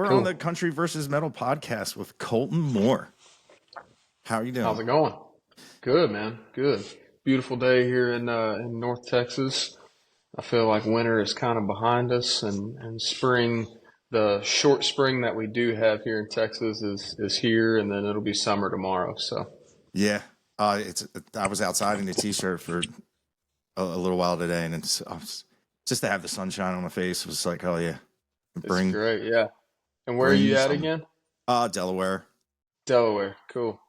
we're on the Country versus Metal podcast with Kolton Moore. How are you doing? How's it going? Good, man. Good. Beautiful day here in North Texas. I feel like winter is kind of behind us, and spring, the short spring that we do have here in Texas is here, and then it'll be summer tomorrow. So yeah, I was outside in a t-shirt for a little while today, and just to have the sunshine on my face was like, oh yeah, it's great. Yeah. And where are you at again? Delaware. Delaware. Cool.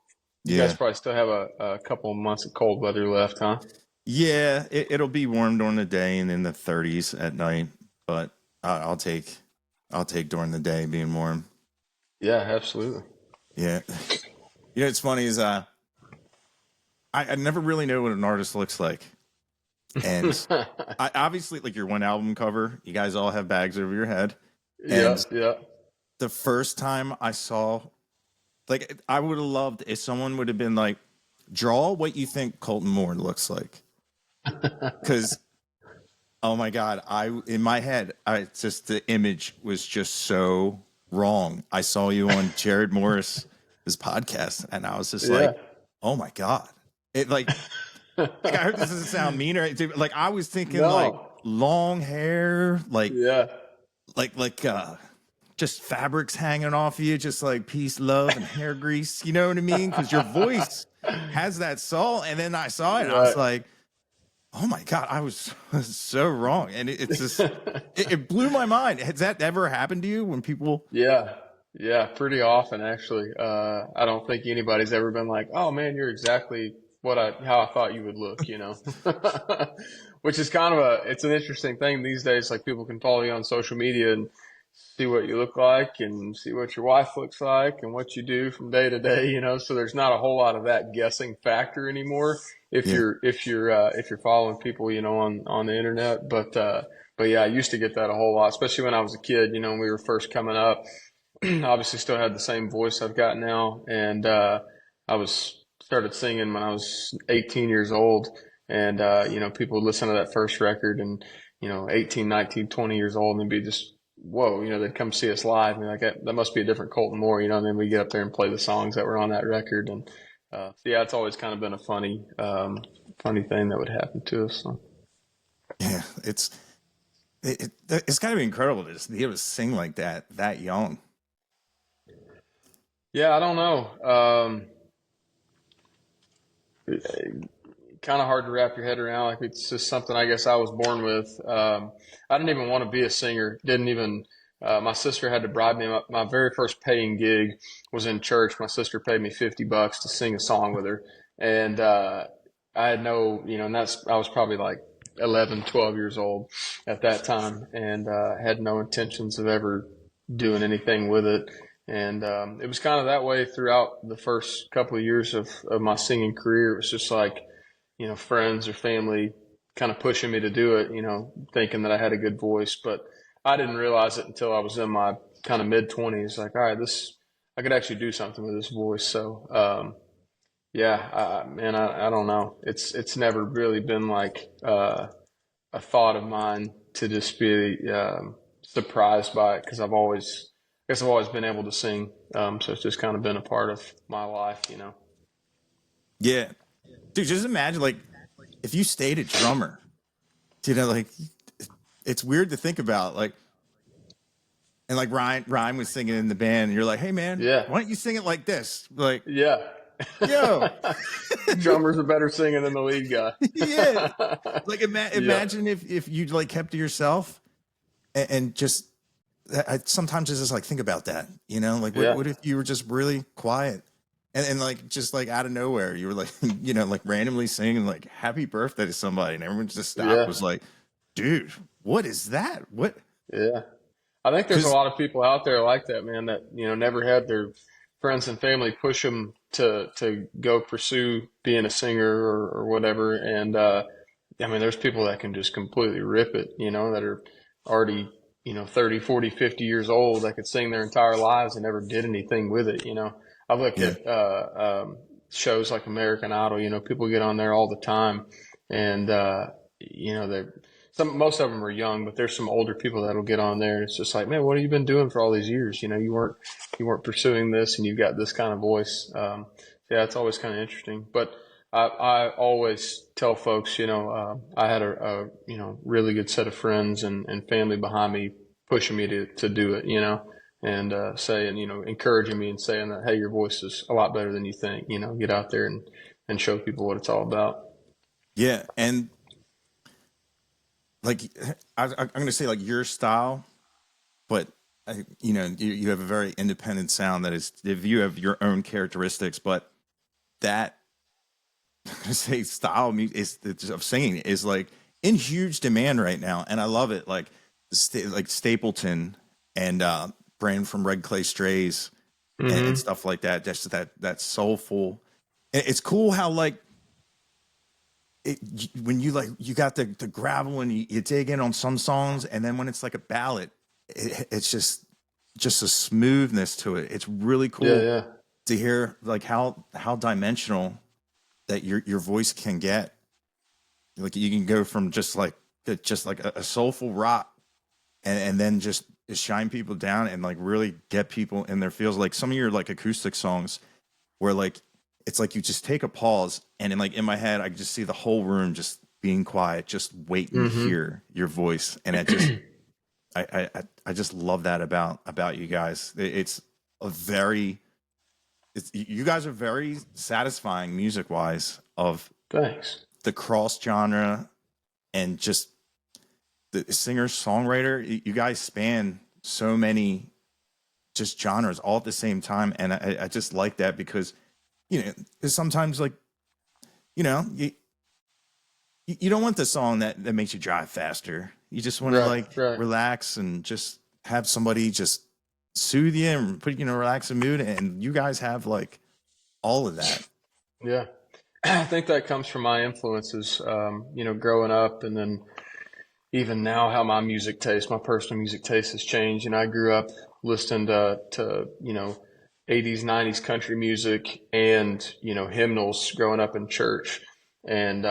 You Yeah. guys probably still have a couple of months of cold weather left, huh? Yeah, it'll be warm during the day and in the 30s at night, but I'll take during the day being warm. Yeah, absolutely. Yeah. You know, it's funny is I never really know what an artist looks like. And I obviously, like your one album cover, you guys all have bags over your head. And Yeah. the first time I saw, like, I would have loved if someone would have been like, draw what you think Kolton Moore looks like. Because, oh my God, in my head, the image was just so wrong. I saw you on Jared Morris's podcast, and I was just like, oh my God. It like I heard this doesn't sound mean or like I was thinking like long hair, like just fabrics hanging off you, just like peace, love, and hair grease. You know what I mean? Because your voice has that soul. And then I saw it, and I was like, oh my God, I was so wrong. And it's just, it blew my mind. Has that ever happened to you when people? Yeah, pretty often actually. I don't think anybody's ever been like, "Oh man, you're exactly how I thought you would look," you know. Which is kind of it's an interesting thing these days. Like people can follow you on social media and see what you look like and see what your wife looks like and what you do from day to day, you know. So there's not a whole lot of that guessing factor anymore if you're following people, you know, on the internet. But yeah, I used to get that a whole lot, especially when I was a kid, you know, when we were first coming up. Obviously still had the same voice I've got now, and started singing when I was 18 years old, and you know, people would listen to that first record and, you know, 18, 19, 20 years old, and they'd be just, whoa, you know, they'd come see us live and be like, that must be a different Kolton Moore, you know, and then we get up there and play the songs that were on that record. And so yeah, it's always kind of been a funny thing that would happen to us. So. Yeah, it's got to be incredible to just be able to sing like that young. Yeah, I don't know. Kind of hard to wrap your head around. Like, it's just something I guess I was born with. I didn't even want to be a singer. Didn't even. My sister had to bribe me. My very first paying gig was in church. My sister paid me $50 to sing a song with her, and I had no, you know, and I was probably like 11, 12 years old at that time, and had no intentions of ever doing anything with it. And it was kind of that way throughout the first couple of years of my singing career. It was just like, you know, friends or family kind of pushing me to do it, you know, thinking that I had a good voice. But I didn't realize it until I was in my kind of mid-20s. Like, all right, I could actually do something with this voice. So, yeah, I don't know. It's never really been like a thought of mine to just be surprised by it, because I've always been able to sing. So it's just kind of been a part of my life, you know. Yeah. Dude, just imagine, like, if you stayed a drummer, you know, like, it's weird to think about, like, and like Ryan was singing in the band, and you're like, hey man, why don't you sing it like this? Like, yeah. Yo, drummers are better singing than the lead guy. Yeah. Like, imagine if you like kept to yourself and just, sometimes I just like think about that, you know, like what if you were just really quiet and like just like out of nowhere you were like, you know, like randomly singing like happy birthday to somebody and everyone just stopped, was like, dude, what is that? What? Yeah, I think there's a lot of people out there like that, man, that, you know, never had their friends and family push them to go pursue being a singer or whatever. And I mean, there's people that can just completely rip it, you know, that are already, you know, 30, 40, 50 years old, that could sing their entire lives and never did anything with it, you know. I've looked at shows like American Idol, you know, people get on there all the time, and you know, most of them are young, but there's some older people that'll get on there. And it's just like, man, what have you been doing for all these years? You weren't pursuing this, and you've got this kind of voice. Yeah, it's always kind of interesting. But I always tell folks, I had a really good set of friends and family behind me, pushing me to do it, and saying, encouraging me and saying that, hey, your voice is a lot better than you think. Get out there and show people what it's all about. Yeah, and like I'm going to say like your style, but you have a very independent sound that is if you have your own characteristics, but that I'm going to say style of singing is like in huge demand right now, and I love it. Like like Stapleton and Brand from Red Clay Strays and Mm-hmm. stuff like that. Just that soulful. It's cool how like when you like you got the gravel and you dig in on some songs, and then when it's like a ballad, it's just a smoothness to it. It's really Yeah, cool yeah. to hear like how dimensional that your voice can get. Like you can go from just like a soulful rock, and then just shine people down and like really get people in their feels. Like some of your like acoustic songs where like it's like you just take a pause, and in my head I can just see the whole room just being quiet, just waiting to Mm-hmm. hear your voice. And it just I just love that about you guys. It's a very you guys are very satisfying music wise of Thanks. the cross genre and just the singer songwriter. You guys span so many just genres all at the same time, and I just like that because sometimes like you know you, you don't want the song that makes you drive faster. You just want to Right, like right. relax and just have somebody just soothe you and put you in a relaxing mood, and you guys have like all of that. Yeah. I think that comes from my influences, growing up, and then even now how my personal music taste has changed. I grew up listening to 80s, 90s country music and, hymnals growing up in church. And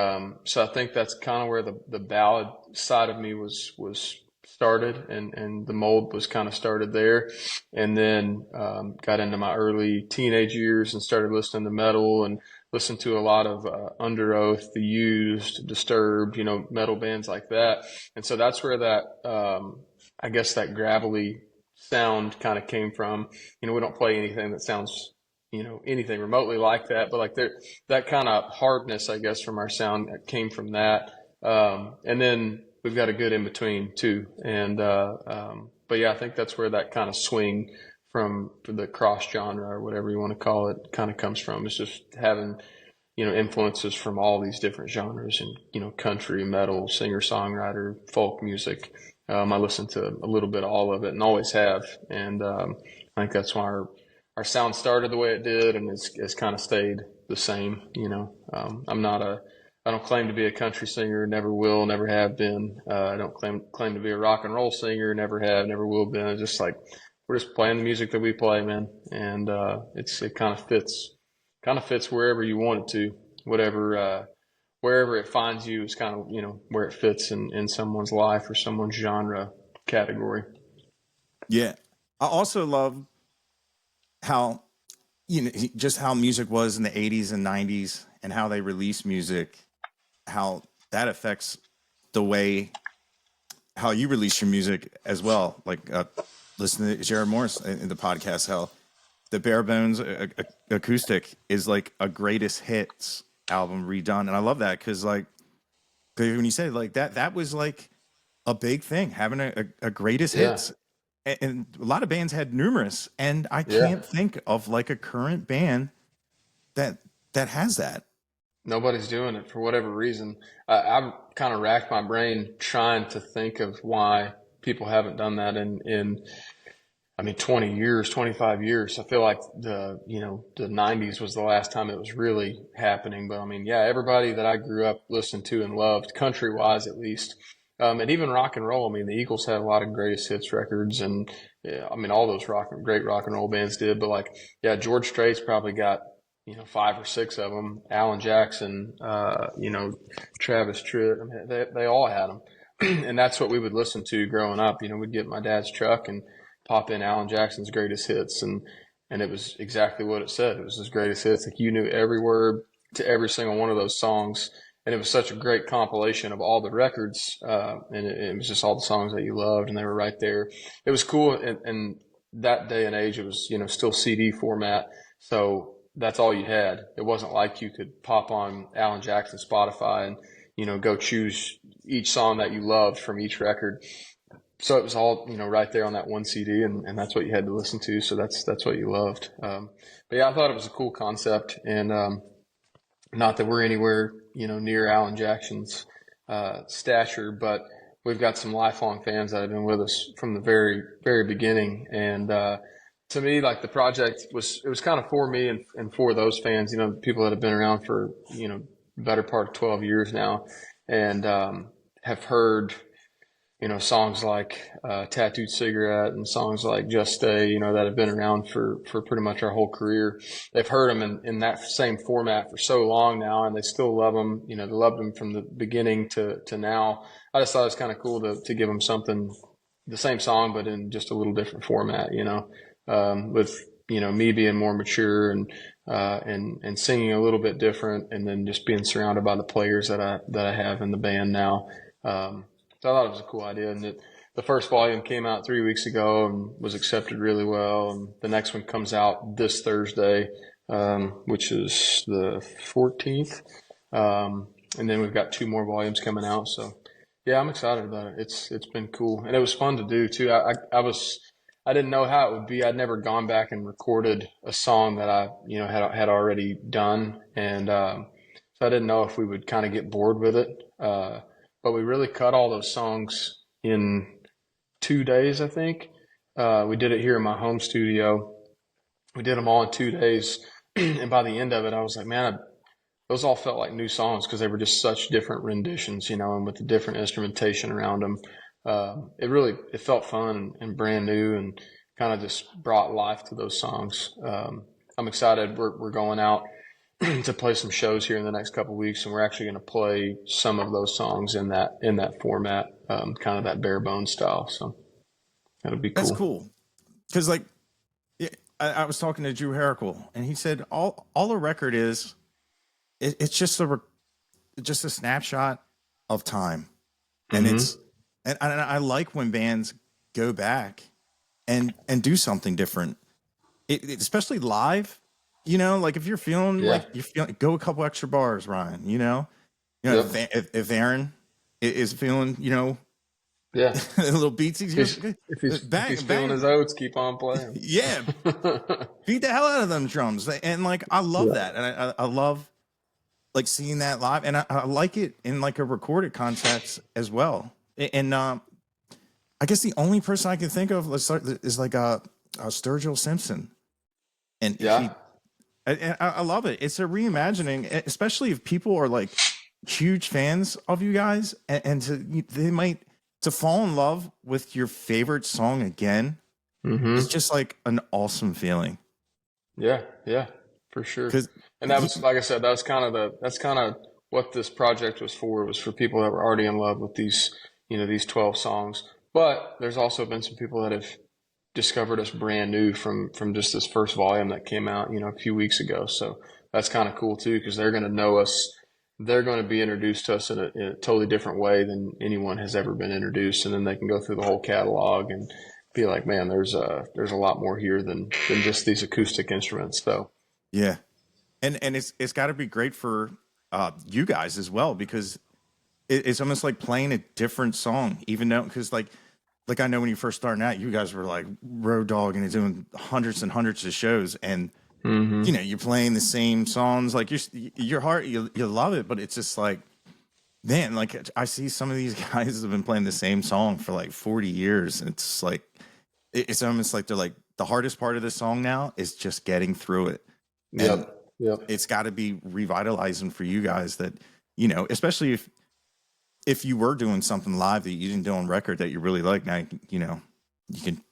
so I think that's kind of where the ballad side of me was started, and the mold was kind of started there. And then got into my early teenage years and started listening to metal and listened to a lot of Under Oath, The Used, Disturbed, metal bands like that. And so that's where I guess that gravelly sound kind of came from. We don't play anything that sounds, anything remotely like that, but like that kind of hardness, I guess, from our sound came from that. And then we've got a good in between too. And, but yeah, I think that's where that kind of swing from the cross genre or whatever you want to call it kind of comes from. It's just having, influences from all these different genres and, country, metal, singer, songwriter, folk music. I listen to a little bit of all of it and always have. And, I think that's why our sound started the way it did, and it's kind of stayed the same. I don't claim to be a country singer, never will, never have been. I don't claim to be a rock and roll singer, never have, never will been. It's just like we're just playing the music that we play, man, and it kind of fits wherever you want it to, whatever wherever it finds you is kind of where it fits in someone's life or someone's genre category. Yeah, I also love how just how music was in the 80s and 90s and how they release music, how that affects the way how you release your music as well. Like listening to Jared Morris in the podcast, how the Bare Bones acoustic is like a greatest hits album redone, and I love that because like 'cause when you say like that was like a big thing having a greatest Yeah, hits, and a lot of bands had numerous, and I yeah. can't think of like a current band that has that. Nobody's doing it for whatever reason. I've kind of racked my brain trying to think of why people haven't done that I mean, 20 years, 25 years. I feel like the 90s was the last time it was really happening. But I mean, yeah, everybody that I grew up listened to and loved, country wise at least, and even rock and roll. I mean, the Eagles had a lot of greatest hits records, and yeah, I mean, all those great rock and roll bands did. But like, yeah, George Strait's probably got, five or six of them. Alan Jackson, Travis Tritt, I mean, they all had them. and that's what we would listen to growing up. We'd get in my dad's truck and pop in Alan Jackson's greatest hits, and it was exactly what it said. It was his greatest hits. Like, you knew every word to every single one of those songs, and it was such a great compilation of all the records, and it was just all the songs that you loved, and they were right there. It was cool, and that day and age, it was still CD format, so that's all you had. It wasn't like you could pop on Alan Jackson Spotify and go choose each song that you loved from each record. So it was all right there on that one CD, and that's what you had to listen to. So that's what you loved. But yeah, I thought it was a cool concept, and not that we're anywhere near Alan Jackson's stature, but we've got some lifelong fans that have been with us from the very very beginning. And to me, like, the project was kind of for me and for those fans, people that have been around for better part of 12 years now, and have heard songs like Tattooed Cigarette and songs like Just Stay, that have been around for pretty much our whole career. They've heard them in that same format for so long now, and they still love them. They loved them from the beginning to now. I just thought it was kind of cool to give them something, the same song, but in just a little different format, with, me being more mature and singing a little bit different, and then just being surrounded by the players that I have in the band now. So I thought it was a cool idea, and the first volume came out 3 weeks ago and was accepted really well. And the next one comes out this Thursday, which is the 14th. And then we've got 2 more volumes coming out. So yeah, I'm excited about it. It's been cool, and it was fun to do too. I didn't know how it would be. I'd never gone back and recorded a song that I had already done, and so I didn't know if we would kind of get bored with it. But we really cut all those songs in 2 days, I think. We did it here in my home studio. We did them all in 2 days. And by the end of it, I was like, man, those all felt like new songs, because they were just such different renditions, and with the different instrumentation around them. It felt fun and brand new, and kind of just brought life to those songs. I'm excited. We're going out to play some shows here in the next couple of weeks, and we're actually going to play some of those songs in that format, kind of that bare bones style. So that'll be cool. That's cool, because like I was talking to Drew Herrickle, and he said all a record is, it's just a snapshot of time, and and I like when bands go back and do something different, especially live. Like, if you're feeling go a couple extra bars, Ryan. If Aaron is feeling, Yeah. a little beatsy, If he's feeling his oats, keep on playing. Yeah, beat the hell out of them drums, and like, I love that, and I love like seeing that live, and I like it in like a recorded context as well. And I guess the only person I can think of is like Sturgill Simpson, and I love it. It's a reimagining, especially if people are like huge fans of you guys, and to fall in love with your favorite song again. It's just like an awesome feeling. Yeah, for sure. And that was, like I said, that's kind of what this project was for. It was for people that were already in love with these 12 songs. But there's also been some people that have discovered us brand new from just this first volume that came out, a few weeks ago. So that's kind of cool too, because they're going to know us. They're going to be introduced to us in a totally different way than anyone has ever been introduced. And then they can go through the whole catalog and be like, man, there's a lot more here than just these acoustic instruments. So yeah. And it's got to be great for you guys as well, because it's almost like playing a different song, even though, because like I know when you first started out, you guys were like road dogging and doing hundreds and hundreds of shows, and you're playing the same songs, like your heart, you love it, but it's just like, man, like I see some of these guys have been playing the same song for like 40 years, and it's like, it's almost like they're like, the hardest part of the song now is just getting through it. Yep. It's got to be revitalizing for you guys, that especially if you were doing something live that you didn't do on record that you really like, now you can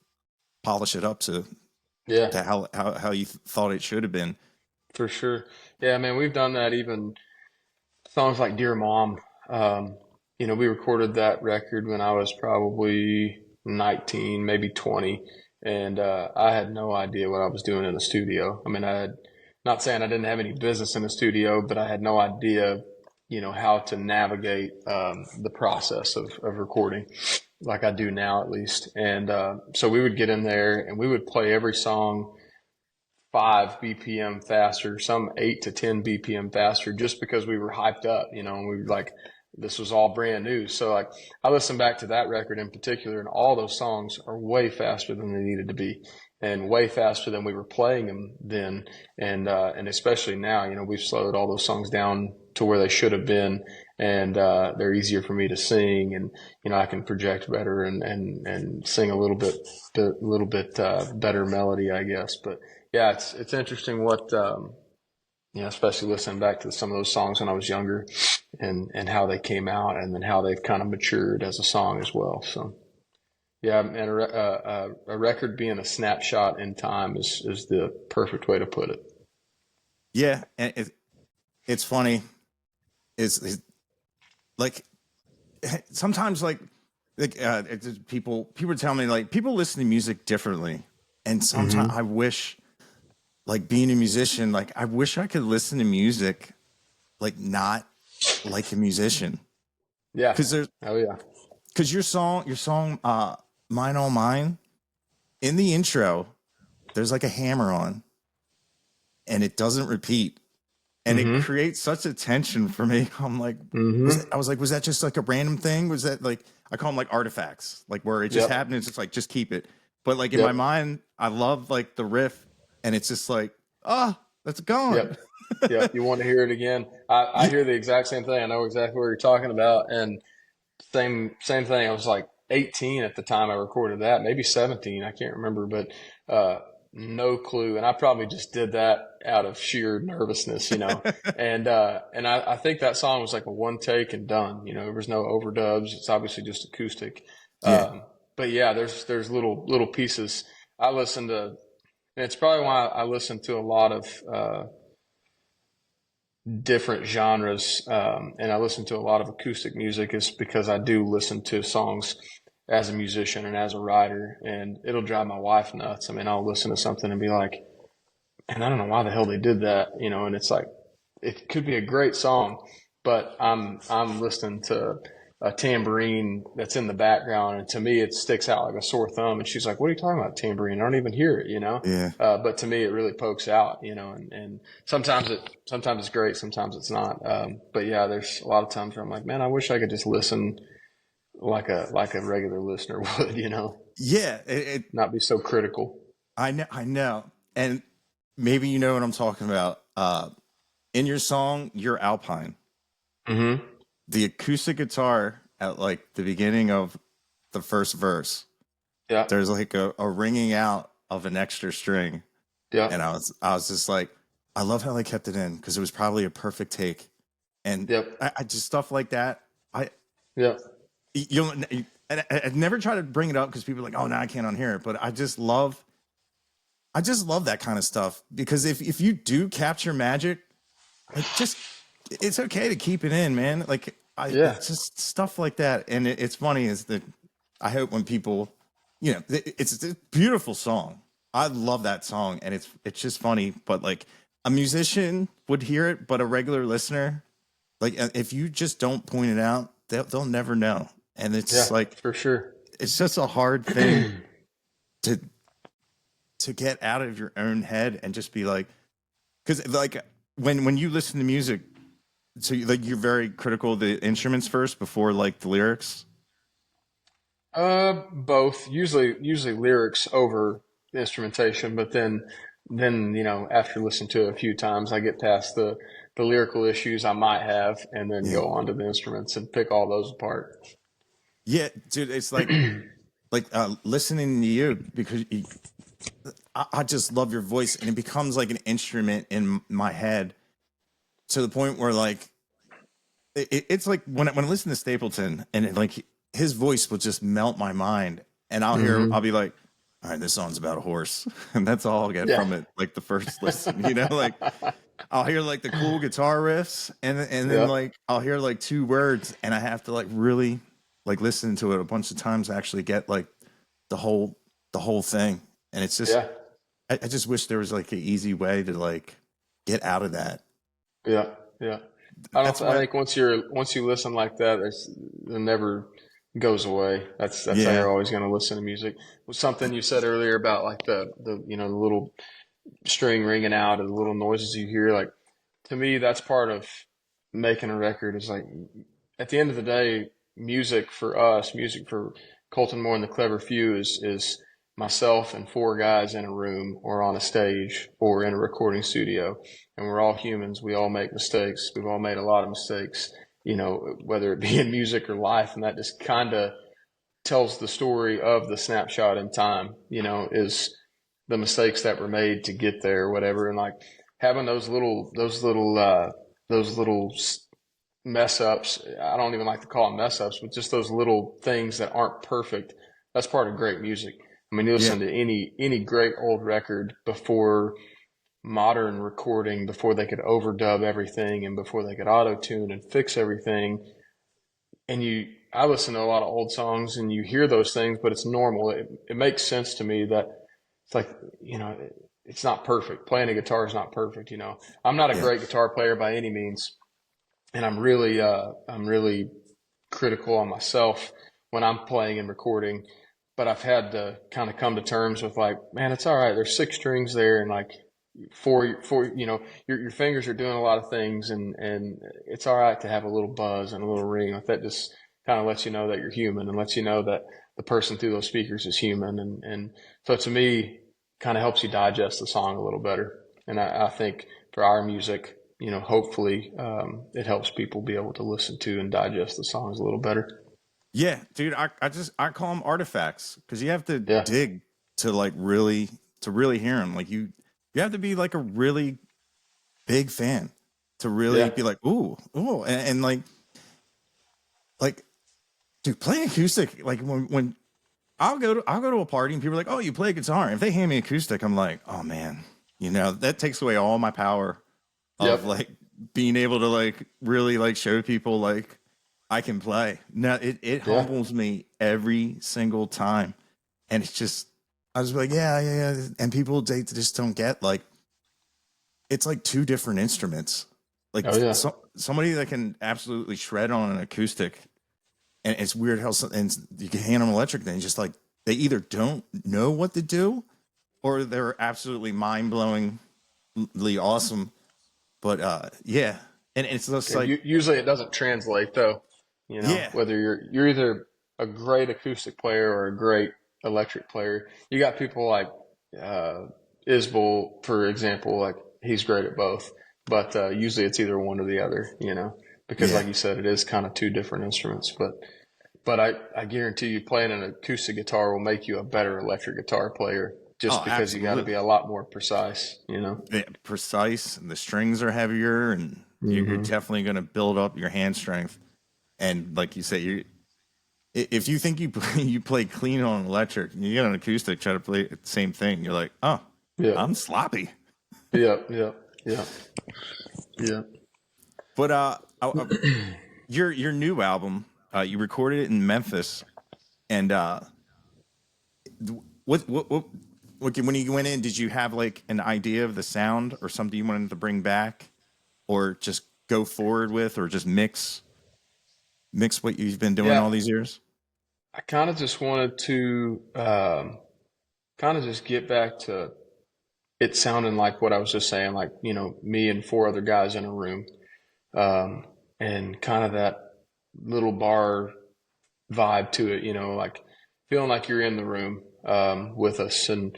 polish it up to how you thought it should have been. For sure. Yeah, man, we've done that. Even songs like Dear Mom, we recorded that record when I was probably 19, maybe 20, and I had no idea what I was doing in the studio. I mean, not saying I didn't have any business in the studio, but I had no idea, how to navigate the process of recording like I do now, at least. And so we would get in there and we would play every song 5 BPM faster, some 8 to 10 BPM faster, just because we were hyped up, and we were like, this was all brand new. So like I listened back to that record in particular, and all those songs are way faster than they needed to be, and way faster than we were playing them then. And especially now, we've slowed all those songs down to where they should have been, and they're easier for me to sing, and I can project better and sing a little bit better melody, I guess. But yeah, it's interesting what especially listening back to some of those songs when I was younger, and how they came out, and then how they've kind of matured as a song as well. So yeah, and a record being a snapshot in time is the perfect way to put it. Yeah, and it's funny. Is like sometimes people tell me like people listen to music differently, and sometimes I wish, like being a musician, like I wish I could listen to music like not like a musician. Yeah. Because Oh yeah. because your song Mine All Mine, in the intro there's like a hammer on, and it doesn't repeat, and it creates such a tension for me. I'm like, was that just like a random thing? Was that like, I call them like artifacts, like where it just happened? It's just like, just keep it. But like in my mind, I love like the riff, and it's just like, that's gone. Yep. Yeah. You want to hear it again? I hear the exact same thing. I know exactly what you're talking about. And same thing. I was like 18 at the time I recorded that, maybe 17. I can't remember, but no clue. And I probably just did that out of sheer nervousness, and I think that song was like a one take and done. There was no overdubs. It's obviously just acoustic. Yeah. But yeah, there's little pieces. I listen to, and it's probably why I listen to a lot of different genres, and I listen to a lot of acoustic music, is because I do listen to songs as a musician and as a writer, and it'll drive my wife nuts. I mean, I'll listen to something and be like, and I don't know why the hell they did that, and it's like, it could be a great song, but I'm listening to a tambourine that's in the background, and to me it sticks out like a sore thumb. And she's like, "What are you talking about, tambourine? I don't even hear it," Yeah. But to me, it really pokes out, and sometimes it's great, sometimes it's not. But yeah, there's a lot of times where I'm like, man, I wish I could just listen like a regular listener would, Yeah. not be so critical. I know. And maybe you know what I'm talking about. In your song, You're Alpine, Mm-hmm. the acoustic guitar at like the beginning of the first verse, Yeah. there's like a ringing out of an extra string. Yeah. And I was just like, I love how they kept it in, because it was probably a perfect take. And Yep. I just, stuff like that. Yep. I never try to bring it up because people are like, oh, now I can't unhear it. But I just love that kind of stuff, because if you do capture magic, like, just, it's okay to keep it in, man. Like, it's just stuff like that. And it's funny is that I hope when people, it's a beautiful song. I love that song, and it's just funny. But like, a musician would hear it, but a regular listener, like, if you just don't point it out, they'll never know. And it's like, for sure, it's just a hard thing to get out of your own head and just be like, because like when you listen to music, so you're very critical of the instruments first before like the lyrics. Both, usually lyrics over the instrumentation, but then after listening to it a few times, I get past the lyrical issues I might have, and then go on to the instruments and pick all those apart. Yeah, dude, it's like listening to you, because I just love your voice, and it becomes like an instrument in my head, to the point where like it's like when I listen to Stapleton, and like his voice will just melt my mind, and I'll be like, all right, this song's about a horse, and that's all I'll get Yeah. from it. Like the first listen, like I'll hear like the cool guitar riffs, and then Yeah. like I'll hear like two words, and I have to like really like listen to it a bunch of times to actually get like the whole the whole thing. And it's just Yeah. I just wish there was like an easy way to like get out of that. Yeah. Yeah. I don't. That's I why, think once you listen like that, it never goes away. That's how yeah, you're always going to listen to music. Was something you said earlier about like the the little string ringing out and the little noises you hear. Like to me, that's part of making a record. Is like at the end of the day, music for us, music for Colton Moore and the Clever Few is myself and four guys in a room or on a stage or in a recording studio. And we're all humans. We all make mistakes. We've all made a lot of mistakes, whether it be in music or life. And that just kind of tells the story of the snapshot in time, is the mistakes that were made to get there or whatever. And like having those little mess ups. I don't even like to call them mess ups, but just those little things that aren't perfect. That's part of great music. I mean, you yeah, listen to any great old record before modern recording, before they could overdub everything and before they could auto tune and fix everything. And I listen to a lot of old songs and you hear those things, but it's normal. It makes sense to me that it's like, it's not perfect. Playing a guitar is not perfect. I'm not a yeah, great guitar player by any means, and I'm really critical on myself when I'm playing and recording. But I've had to kind of come to terms with like, man, it's all right. There's six strings there, and like four, your fingers are doing a lot of things, and it's all right to have a little buzz and a little ring. Like that just kind of lets you know that you're human and lets you know that the person through those speakers is human. And so to me, kind of helps you digest the song a little better. And I think for our music, hopefully it helps people be able to listen to and digest the songs a little better. yeah, dude. I call them artifacts because you have to Yeah, dig to like really hear them. Like you have to be like a really big fan to really yeah, be like ooh, and like dude, playing acoustic like when I'll go to a party and people are like, oh, you play guitar. And if they hand me acoustic, I'm like, oh man, that takes away all my power of yep, like being able to like really like show people like I can play. No, it yeah, humbles me every single time. And it's just I was like, yeah. And people they just don't get like it's like two different instruments. Like oh yeah, somebody that can absolutely shred on an acoustic, and it's weird how and you can hand them electric, then just like they either don't know what to do or they're absolutely mind blowingly awesome. But yeah, and it's just yeah. like Usually it doesn't translate though. yeah, Whether you're either a great acoustic player or a great electric player. You got people like uh, Isbell, for example, like he's great at both, but usually it's either one or the other. Because yeah. like you said, it is kind of two different instruments. But I guarantee you, playing an acoustic guitar will make you a better electric guitar player. Just Oh, because you got to be absolutely. a lot more precise. Yeah, precise. And the strings are heavier, and you're Hmm. definitely going to build up your hand strength. And like you say, if you think you play clean on electric, and you get an acoustic, try to play the same thing. You're like, oh, Yeah, I'm sloppy. yeah, yeah, yeah, yeah. But your new album, you recorded it in Memphis, and when you went in, did you have like an idea of the sound or something you wanted to bring back, or just go forward with, or just mix what you've been doing Yeah, all these years? I kind of just wanted to kind of just get back to it sounding like what I was just saying, like, me and four other guys in a room, um, and kind of that little bar vibe to it, like feeling like you're in the room with us. And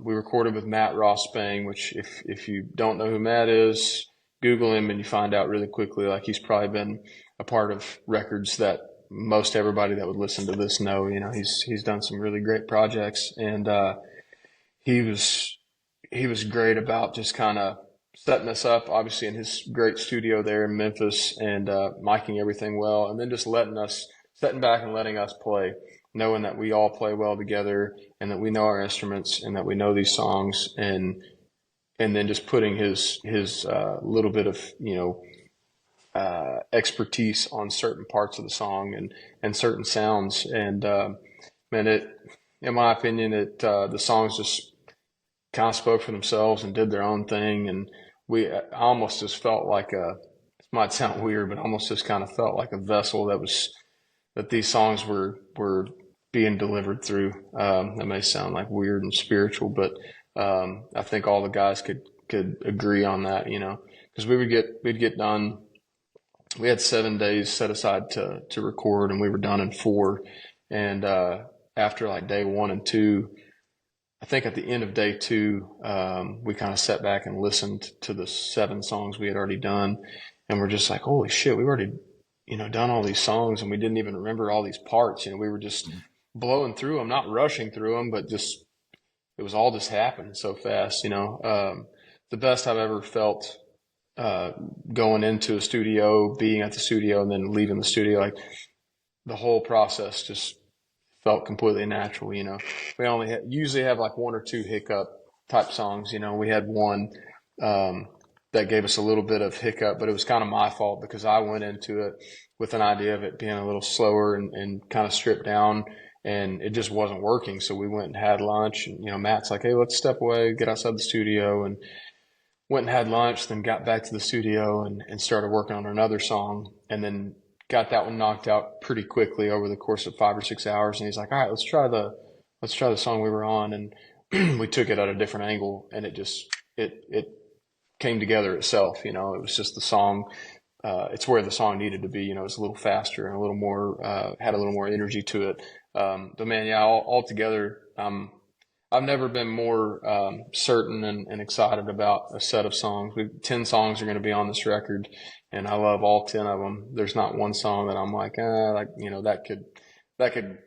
we recorded with Matt Rossbang, which if you don't know who Matt is, Google him and you find out really quickly. Like he's probably been a part of records that most everybody that would listen to this know. He's done some really great projects, and he was he was great about just kind of setting us up, obviously in his great studio there in Memphis, and miking everything well, and then just setting back and letting us play. And knowing that we all play well together and that we know our instruments and that we know these songs, and then just putting his little bit of, expertise on certain parts of the song and certain sounds. And man, in my opinion, the songs just kind of spoke for themselves and did their own thing. And I almost just felt like it might sound weird, but almost just kind of felt like a vessel that these songs were being delivered through. That may sound like weird and spiritual, but I think all the guys could agree on that, because we'd get done. We had 7 days set aside to record, and we were done in 4. And after like day 1 and 2, I think at the end of day 2, we kind of sat back and listened to the 7 songs we had already done, and we're just like, holy shit, we've already done all these songs, and we didn't even remember all these parts. We were just blowing through them, not rushing through them, but just it was all just happening so fast. The best I've ever felt going into a studio, being at the studio, and then leaving the studio, like the whole process just felt completely natural. We only usually have like 1 or 2 hiccup type songs. We had one that gave us a little bit of hiccup, but it was kind of my fault because I went into it with an idea of it being a little slower and kind of stripped down, and it just wasn't working. So we went and had lunch, and Matt's like, hey, let's step away, get outside the studio, and went and had lunch, then got back to the studio and started working on another song, and then got that one knocked out pretty quickly over the course of 5 or 6 hours. And he's like, all right, let's try the song we were on. And we took it at a different angle, and it came together itself. It was just the song. It's where the song needed to be. It's a little faster and a little more, had a little more energy to it. But man, yeah, all together, I've never been more certain and excited about a set of songs. 10 songs are going to be on this record, and I love all 10 of them. There's not one song that I'm like, that could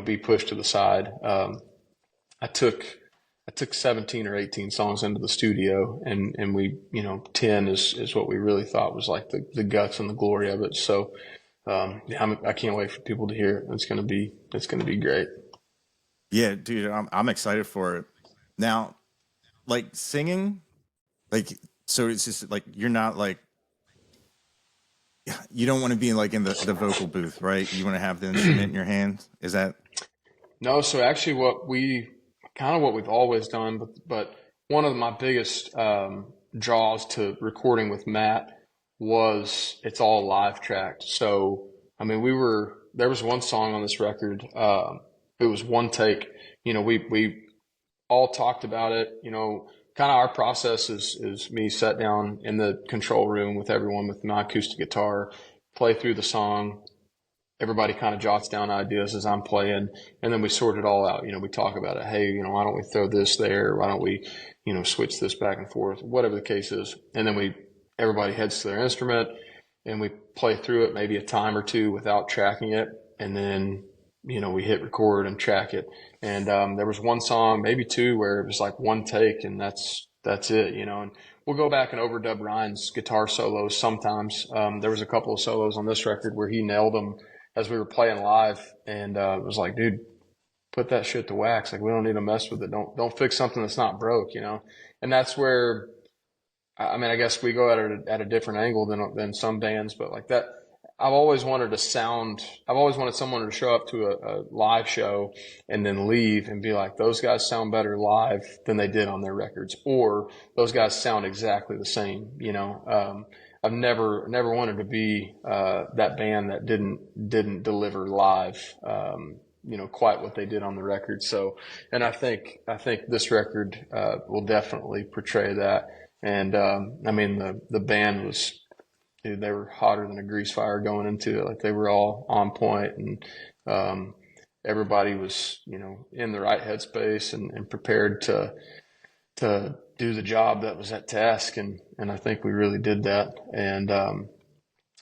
be pushed to the side. I took 17 or 18 songs into the studio, and we 10 is what we really thought was like the guts and the glory of it. So yeah, I can't wait for people to hear it. It's gonna be great. Yeah, dude, I'm excited for it. Now, like singing, like so it's just like you're not like you don't want to be like in the vocal booth, right? You want to have the instrument in your hand. Is that No, so actually what we've always done, but one of my biggest draws to recording with Matt was it's all live tracked. So, I mean, there was one song on this record, it was one take. We all talked about it, kind of our process is me sat down in the control room with everyone with my acoustic guitar, play through the song. Everybody kind of jots down ideas as I'm playing, and then we sort it all out. We talk about it. Hey, why don't we throw this there? Why don't we, switch this back and forth, whatever the case is. And then everybody heads to their instrument and we play through it maybe a time or two without tracking it. And then, we hit record and track it. And, there was one song, maybe 2, where it was like one take and that's it, and we'll go back and overdub Ryan's guitar solos sometimes. There was a couple of solos on this record where he nailed them as we were playing live, and it was like, dude, put that shit to wax. Like, we don't need to mess with it. Don't fix something that's not broke, And that's where, I mean, I guess we go at a different angle than some bands, but like that, I've always wanted someone to show up to a live show and then leave and be like, those guys sound better live than they did on their records, or those guys sound exactly the same, I've never wanted to be that band that didn't deliver live, quite what they did on the record. So, and I think this record will definitely portray that. And I mean, the band was, dude, they were hotter than a grease fire going into it. Like, they were all on point, and everybody was in the right headspace and prepared to do the job that was at task, and I think we really did that. And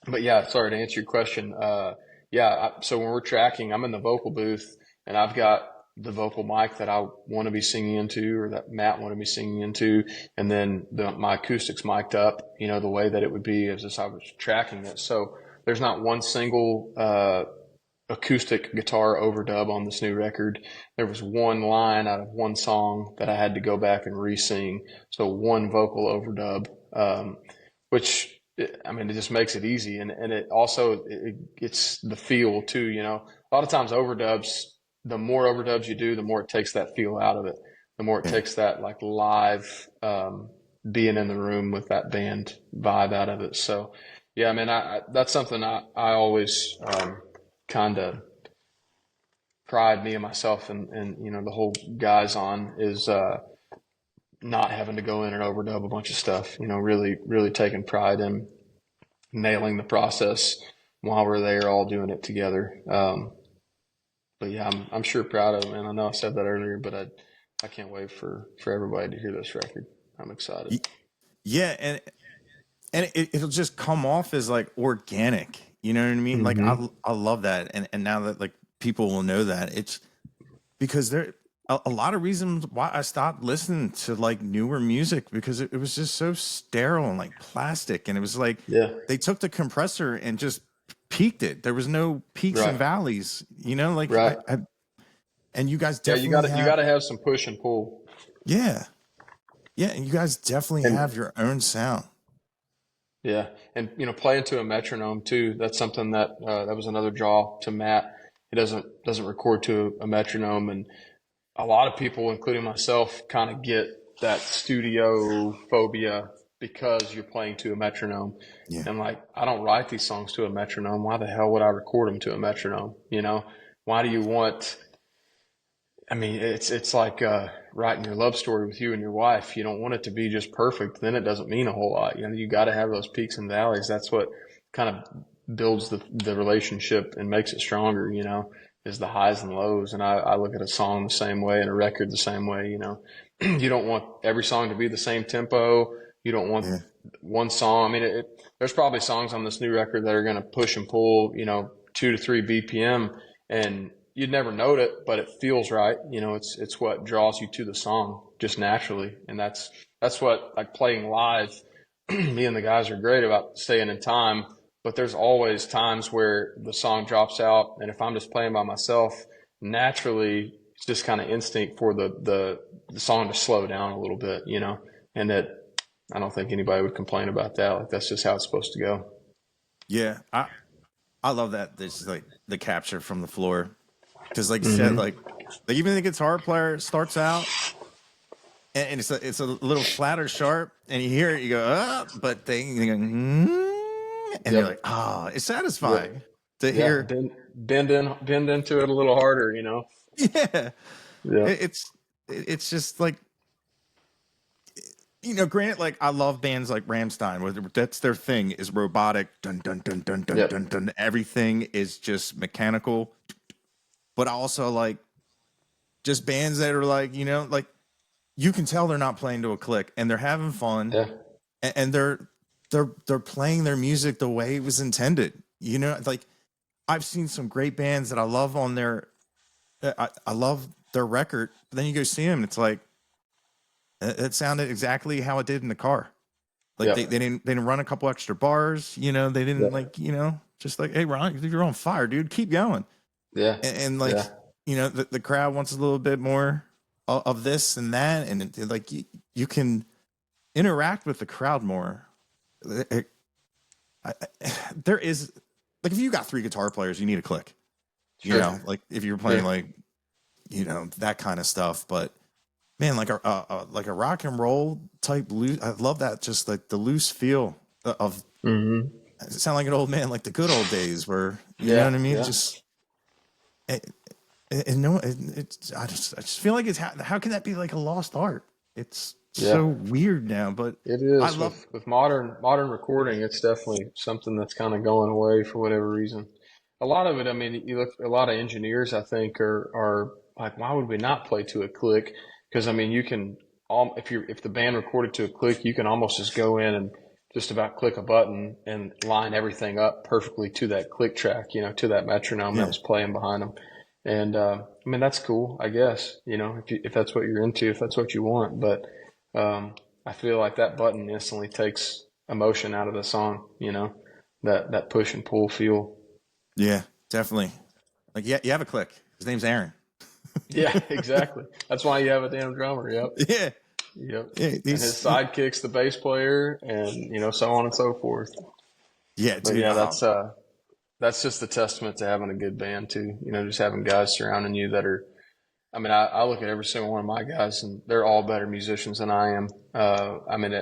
but yeah, sorry to answer your question. So when we're tracking, I'm in the vocal booth, and I've got the vocal mic that I want to be singing into, or that Matt wanted me singing into, and then my acoustics mic'd up, the way that it would be as I was tracking it. So there's not one single acoustic guitar overdub on this new record. There was one line out of one song that I had to go back and re-sing. So one vocal overdub, which I mean, it just makes it easy, and it also it's the feel too. You know, a lot of times overdubs, the more overdubs you do, the more it takes that feel out of it. The more it Yeah. takes that like live being in the room with that band vibe out of it. So yeah, I mean, I that's something I always kind of pride me and myself and you know the whole guys on is not having to go in and overdub a bunch of stuff. You know, really taking pride in nailing the process while we're there, all doing it together. But yeah, I'm sure proud of them, and I know I said that earlier, but I can't wait for everybody to hear this record. I'm excited. Yeah, and it'll just come off as like organic. You know what I mean? Like Hmm. I love that, and now that like people will know that, it's because there a lot of reasons why I stopped listening to like newer music, because it was just so sterile and like plastic, and it was like Yeah, they took the compressor and just peaked it. There was no peaks and right, valleys. You know, like right. I and you guys Yeah, definitely you have. gotta have some push and pull. Yeah, yeah, and you guys definitely And have your own sound. yeah, and you know, playing to a metronome too. That's something that that was another draw to Matt. He doesn't record to a metronome, and a lot of people, including myself, kind of get that studio phobia because you're playing to a metronome. Yeah, And like, I don't write these songs to a metronome. Why the hell would I record them to a metronome? You know, why do you want? I mean, it's like writing your love story with you and your wife. You don't want it to be just perfect. Then it doesn't mean a whole lot. You know, you got to have those peaks and valleys. That's what kind of builds the relationship and makes it stronger. You know, is the highs and lows. And I look at a song the same way and a record the same way. You know, you don't want every song to be the same tempo. You don't want yeah, one song. I mean, there's probably songs on this new record that are going to push and pull. You know, 2 to 3 BPM and you'd never note it, but it feels right. You know, it's what draws you to the song just naturally, and that's what like playing live. Me and the guys are great about staying in time, but there's always times where the song drops out, and if I'm just playing by myself, naturally it's just kind of instinct for the song to slow down a little bit, you know, and that I don't think anybody would complain about that. Like that's just how it's supposed to go. yeah. I love that. There's like the capture from the floor, because, like you said, Hmm. like even the guitar player starts out and it's a little flat or sharp, and you hear it, you go, but then you go, and you're like, Yep. ah, it's Yep. satisfying to Yeah. hear. Bend into it a little harder, you know? Yeah, Yeah. it, it's it's just like, granted, like I love bands like Ramstein, where that's their thing is robotic, dun dun dun dun dun Yep. dun dun. Everything is just mechanical, but I also like just bands that are like, like you can tell they're not playing to a click and they're having fun, Yeah. and they're playing their music the way it was intended. Like I've seen some great bands that I love on their I love their record, but then you go see them and it's like it sounded exactly how it did in the car. Like Yep. they didn't run a couple extra bars, they didn't, Yep. like, just like, hey Ron, you're on fire, dude, keep going. Yeah. And like, Yeah. the crowd wants a little bit more of this and that, and like you can interact with the crowd more. There is, like, if you got three guitar players, you need a click. Sure. Like if you're playing Sure. like that kind of stuff. But man, like a rock and roll type loose, I love that. Just like the loose feel of Hmm. it, sound like an old man, like the good old days where, you know Yeah. what I mean. Yeah. Just and no, it's I just feel like it's how can that be like a lost art? It's Yeah. so weird now, but It I is love. with modern recording. It's definitely something that's kind of going away for whatever reason. A lot of it. I mean, you look. A lot of engineers, I think, are like, why would we not play to a click? Because I mean, you can. If the band recorded to a click, you can almost just go in and just about click a button and line everything up perfectly to that click track. You know, to that metronome that Yeah, was playing behind them. And I mean, that's cool, I guess. You know, if that's what you're into, if that's what you want, but. Um, I feel like that button instantly takes emotion out of the song, you know, that push and pull feel. yeah, definitely. Like, yeah, you have a click. His name's Aaron. Yeah, exactly. That's why you have a damn drummer. Yep. Yeah. Yep. Yeah. And his sidekick's the bass player, and so on and so forth. Yeah, But dude. yeah, that's just a testament to having a good band too. Just having guys surrounding you that are. I mean, I look at every single one of my guys, and they're all better musicians than I am. I mean,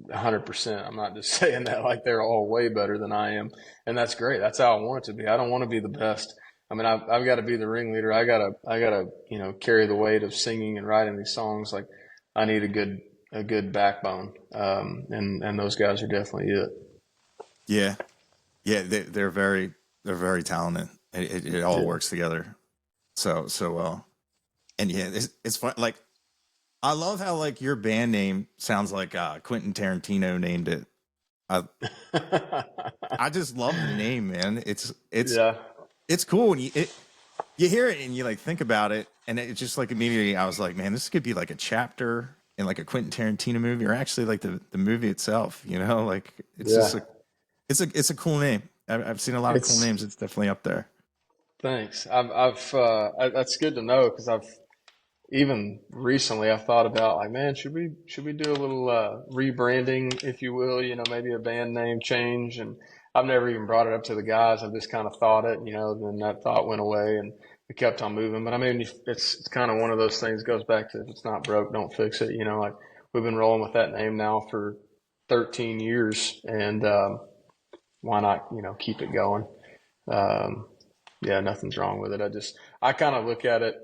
100%. I'm not just saying that like they're all way better than I am, and that's great. That's how I want it to be. I don't want to be the best. I mean, I've got to be the ringleader. I gotta carry the weight of singing and writing these songs. Like, I need a good backbone, and those guys are definitely it. Yeah. Yeah. They're very talented. It all Yeah. works together so well. And yeah, it's fun. Like, I love how like your band name sounds like Quentin Tarantino named it. I I just love the name, man. Yeah. It's cool when you hear it and you like think about it, and it just like immediately I was like, man, this could be like a chapter in like a Quentin Tarantino movie, or actually like the movie itself. Like it's Yeah. just it's a cool name. I've seen a lot of cool It's names. It's definitely up there. Thanks. That's good to know because I've even recently I thought about like, man, should we do a little rebranding, if you will, maybe a band name change, and I've never even brought it up to the guys. I've just kind of thought it, then that thought went away and we kept on moving. But I mean, it's kind of one of those things, goes back to if it's not broke, don't fix it. Like we've been rolling with that name now for 13 years, and why not, keep it going? Um, yeah, nothing's wrong with it. I kind of look at it,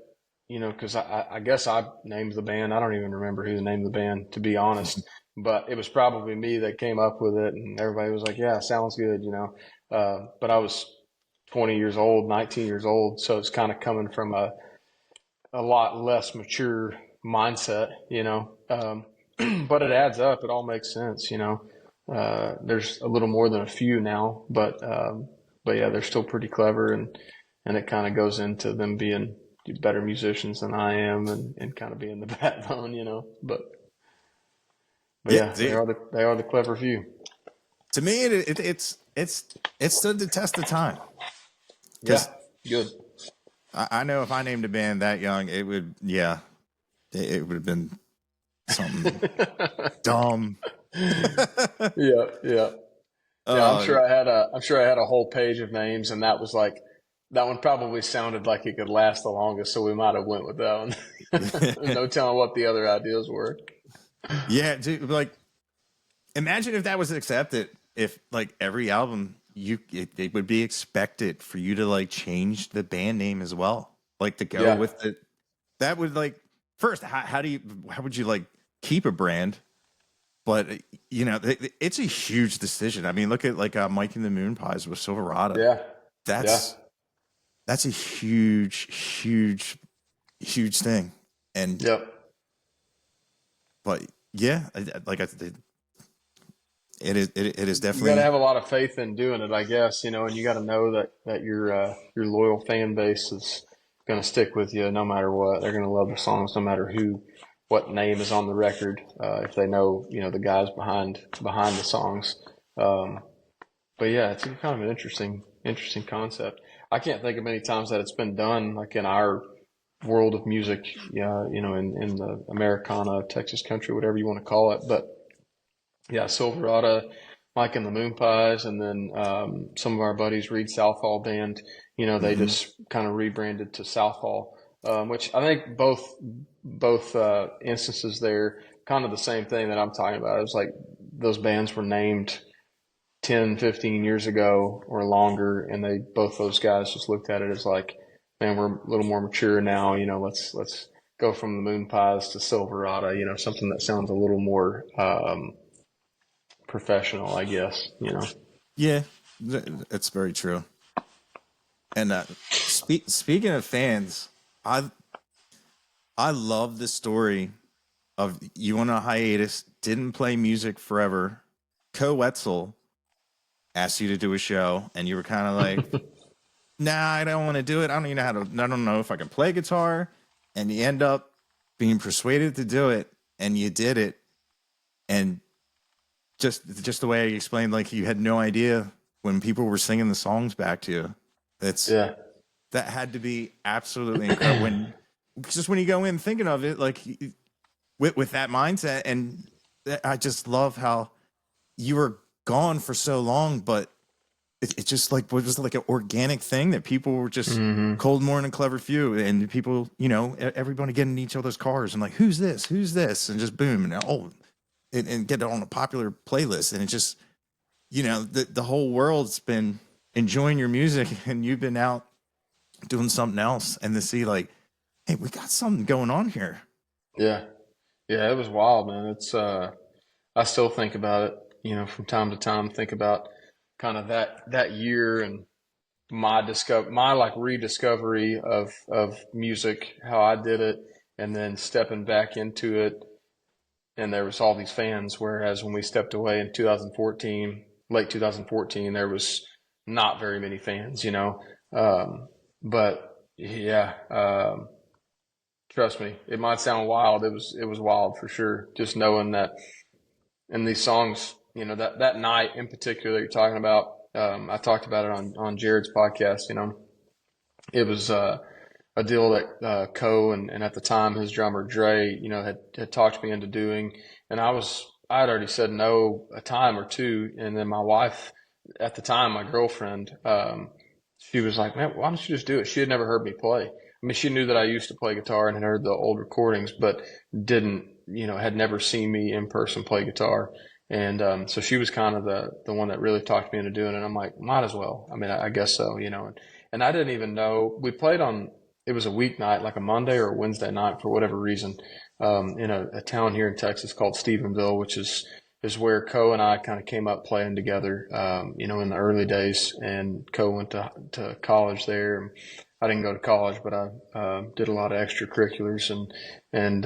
because I guess I named the band. I don't even remember who named the band, to be honest. But it was probably me that came up with it, and everybody was like, "Yeah, sounds good." But I was 20 years old, 19 years old, so it's kind of coming from a lot less mature mindset. But it adds up. It all makes sense. There's a little more than a few now, but yeah, they're still pretty clever, and it kind of goes into them being better musicians than I am, and kind of being the backbone. But Yeah, yeah, they are the clever few. to me, it's stood the test of time Yeah, because good. I know if I named a band that young, it would it would have been something dumb. Yeah, yeah, yeah. I'm uh, sure I had a whole page of names, and that one probably sounded like it could last the longest, so we might have went with that one. No telling what the other ideas were. yeah, dude, like imagine if that was accepted. If like every album, it would be expected for you to like change the band name as well, like to go Yeah, with it. That would like first, how would you like keep a brand? But it's a huge decision. I mean, look at like Mike and the Moon Pies with Silverado. yeah, yeah. That's that's a huge, huge, huge thing. And Yep. but yeah, it is You got to definitely. have a lot of faith in doing it, I guess, and you got to know that your loyal fan base is going to stick with you no matter what. They're going to love the songs no matter what name is on the record. If they know, the guys behind the songs. Um, but yeah, it's kind of an interesting concept. I can't think of many times that it's been done like in our world of music, yeah, in the Americana, Texas country, whatever you want to call it. But yeah, Silverado, Mike and the Moon Pies, and then some of our buddies, Reed Southall Band. They Mhm. just kind of rebranded to Southall, which I think both instances there, kind of the same thing that I'm talking about. It was like those bands were named 10, 15 years ago or longer, and both those guys just looked at it as like, man, we're a little more mature now. Let's go from the Moon Pies to Silverado. Something that sounds a little more professional, I guess. Yeah, it's very true. And speaking of fans, I I love the story of you on a hiatus, didn't play music forever. Co Wetzel asked you to do a show, and you were kind of like, "Nah, I don't want to do it. I don't even know how to. I don't know if I can play guitar." And you end up being persuaded to do it, and you did it. And just the way you explained, like you had no idea when people were singing the songs back to you. It's Yeah. That had to be absolutely incredible. When just when you go in thinking of it, like with that mindset, and I just love how you were gone for so long, but it just like was like an organic thing that people were just Hmm. Cold Moore and a Clever Few, and people, everybody getting in each other's cars and like, who's this, and just boom, and and get it on a popular playlist, and it just, the whole world's been enjoying your music, and you've been out doing something else, and to see like, hey, we got something going on here. Yeah. Yeah, it was wild, man. It's I still think about it, from time to time, think about kind of that year and my like rediscovery of music, how I did it, and then stepping back into it, and there was all these fans, whereas when we stepped away in 2014, late 2014, there was not very many fans. But yeah, trust me, it might sound wild. It was wild for sure. Just knowing that, and these songs, that night in particular that you're talking about, I talked about it on Jared's podcast. It was a deal that Ko and at the time his drummer Dre, had talked me into doing, and I had already said no a time or two, and then my wife at the time, my girlfriend, she was like, "Man, why don't you just do it?" She had never heard me play. I mean, she knew that I used to play guitar and had heard the old recordings, but didn't, had never seen me in person play guitar. And so she was kind of the one that really talked me into doing it. I'm like, might as well. I mean, I guess so, and I didn't even know we played on. It was a weeknight, like a Monday or a Wednesday night for whatever reason, in a town here in Texas called Stephenville, which is where Ko and I kind of came up playing together, in the early days. And Ko went to college there. And I didn't go to college, but I did a lot of extracurriculars and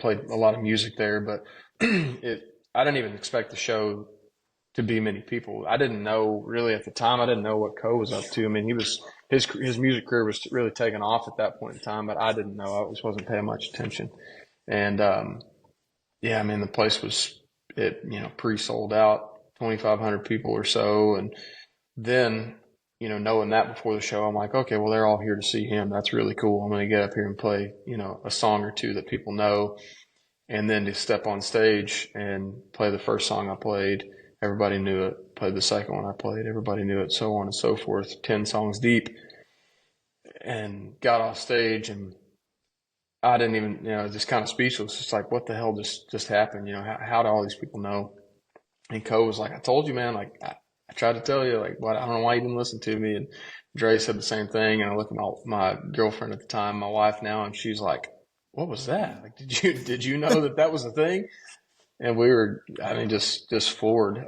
played a lot of music there. But I didn't even expect the show to be many people. I didn't know really at the time. I didn't know what Ko was up to. I mean, his music career was really taking off at that point in time, but I didn't know. I just wasn't paying much attention. And yeah, I mean, the place was pre-sold out, 2,500 people or so, and then knowing that before the show, I'm like, okay, well, they're all here to see him. That's really cool. I'm going to get up here and play a song or two that people know, and then to step on stage and play the first song I played, everybody knew it. Played the second one I played, everybody knew it, so on and so forth. 10 songs deep, and got off stage, and I didn't even, just kind of speechless. Just like, what the hell just happened? How do all these people know? And Ko was like, I told you, man. Like, I tried to tell you. Like, what? I don't know why you didn't listen to me. And Dre said the same thing. And I looked at my girlfriend at the time, my wife now, and she's like, what was that? Like, did you know that was a thing? And we were, I mean, just floored.